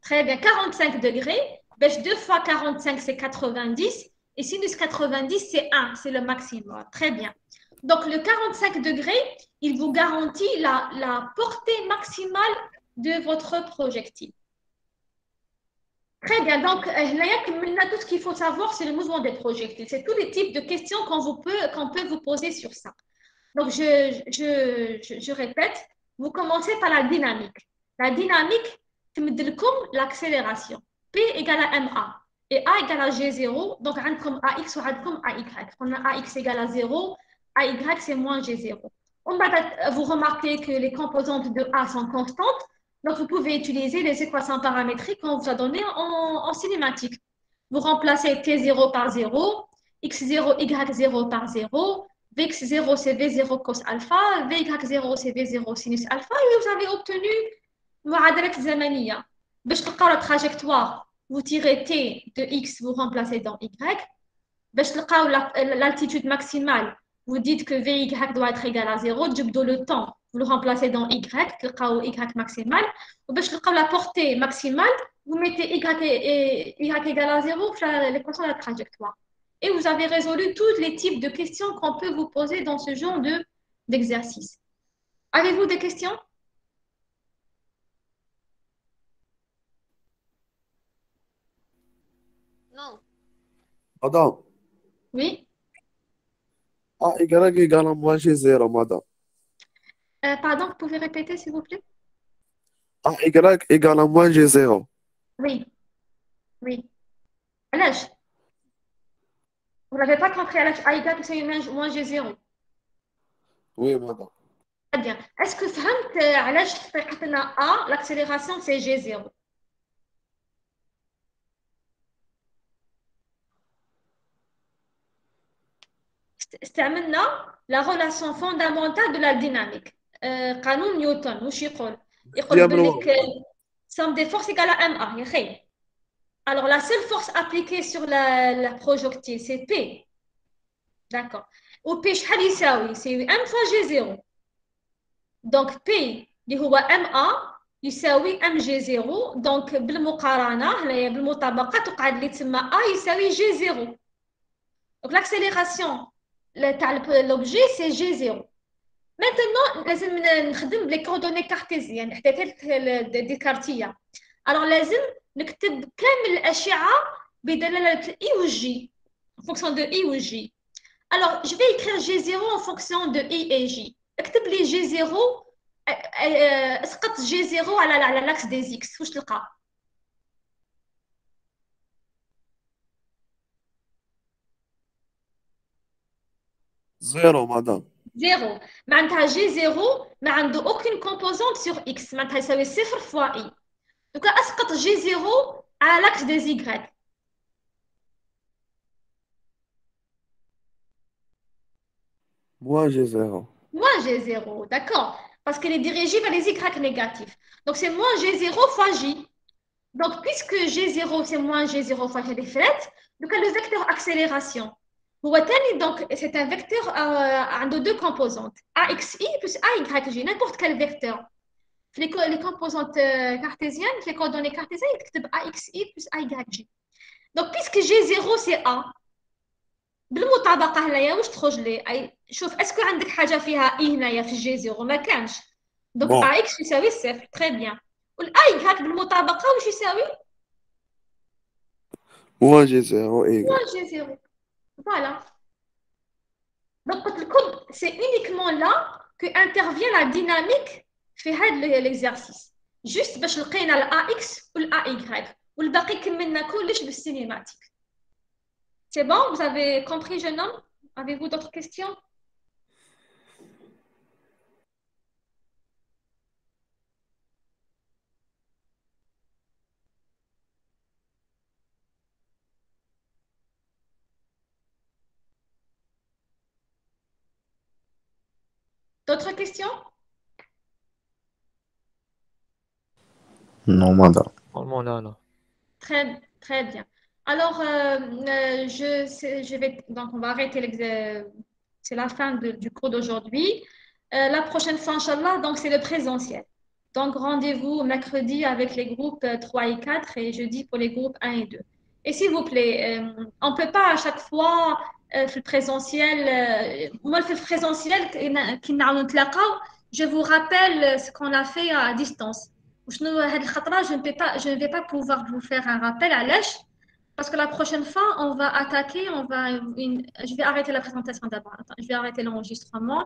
très bien. 45 degrés. 2 fois 45, c'est 90. Et sinus 90, c'est 1. C'est le maximum. Très bien. Donc, le 45 degrés, il vous garantit la portée maximale de votre projectile. Très bien. Donc, maintenant, tout ce qu'il faut savoir, c'est le mouvement des projectiles. C'est tous les types de questions qu'on peut vous poser sur ça. Donc, je répète, vous commencez par la dynamique. La dynamique, c'est l'accélération. P égale à MA et A égale à G0. Donc, on a comme AX ou comme AY. On a AX égale à 0, AY, c'est moins G0. Vous remarquez que les composantes de A sont constantes. Donc, vous pouvez utiliser les équations paramétriques qu'on vous a données en cinématique. Vous remplacez T0 par 0, X0, Y0 par 0, Vx0 c'est V0 cos alpha, Vy0 c'est V0 sinus alpha, et vous avez obtenu معادلة زمنية. باش تلقاو la trajectoire, vous tirez T de X, vous remplacez dans Y. باش تلقاو l'altitude maximale, vous dites que Vy doit être égal à 0, تجبدوا le temps, vous le remplacez dans Y, تلقاو Y maximal. وباش تلقاو la portée maximale, vous mettez Y égale à 0 pour l'équation de la trajectoire. Et vous avez résolu tous les types de questions qu'on peut vous poser dans ce genre d'exercice. Avez-vous des questions? Non. Madame, Oui. AY égale à moins G0, madame. Pardon, vous pouvez répéter, s'il vous plaît? AY égale à moins G0. Oui. Oui. علاش؟ Vous n'avez pas compris علاش A égale تساوي moins G0. Oui, madame. Très bien. Est-ce que فهمت علاش حقيقة لنا A, l'accélération c'est G0? استعملنا la relation fondamentale de la dynamique. قانون نيوتن واش يقول؟ يقول بالك somme des forces égale à MA يا خي. Alors la seule force appliquée sur la projectile c'est P. D'accord. و P شحال يساوي؟ يساوي M fois G0. Donc P اللي هو MA يساوي MG0. Donc بالمقارنة هنايا بالمطابقة تقعد لي تسمى A يساوي G0. Donc l'accélération l'objet c'est G0. Maintenant لازم نخدم les coordonnées cartésiennes احداثات الديكارتية. Alors لازم نكتب كامل الأشعة بدلالة E ou J en fonction de E ou J. Alors je vais écrire G0 en fonction de E et J. اكتب لي G0 اسقط G0 على l'axe des X واش تلقى؟ Zéro, madame. Zéro. معناتها G0 ما عنده aucune composante sur X. معناتها يساوي صفر fois I. Donc اسقط G0 على l'axe des Y. Moins G0. Moins G0, d'accord. Parce qu'elle est dirigée vers les Y négatifs. Donc c'est moins G0 fois J. Donc puisque G0 c'est moins G0 fois J défilette, donc le vecteur accélération. Donc c'est un vecteur de deux composantes, AXI plus AYJ, n'importe quel vecteur. Les composantes cartésiennes, les coordonnées cartésiennes, il y a AXI plus AYJ. Donc puisque G0 c'est A, بالمطابقه هنايا واش تخرج لي؟ شوف اسكو عندك حاجه فيها اي هنايا في جي زيرو؟ ما كانش. دونك ا اكس يساوي صفر. تري بيان. والاي هاك بالمطابقه واش يساوي؟ Moins G0 et moins جي زيرو. فوالا. دونك قلت لكم سي اونيكمون لا كو انترفيان لا ديناميك في هذا ليكزارسيس جوست باش لقينا الا اكس والا اي والباقي كملنا كلش بالسينيماتيك. C'est bon? Vous avez compris, jeune homme? Avez-vous d'autres questions? D'autres questions? Non, madame. Normalement, là, là. Très, très bien. Alors, je vais, donc on va arrêter c'est la fin du cours d'aujourd'hui. La prochaine fois, Inch'Allah, donc c'est le présentiel. Donc, rendez-vous mercredi avec les groupes 3 et 4 et jeudi pour les groupes 1 et 2. Et s'il vous plaît, on ne peut pas à chaque fois faire le présentiel. Moi, le présentiel, je vous rappelle ce qu'on a fait à distance. Je ne vais pas pouvoir vous faire un rappel à l'âge parce que la prochaine fois, on va attaquer, je vais arrêter la présentation d'abord. Je vais arrêter l'enregistrement.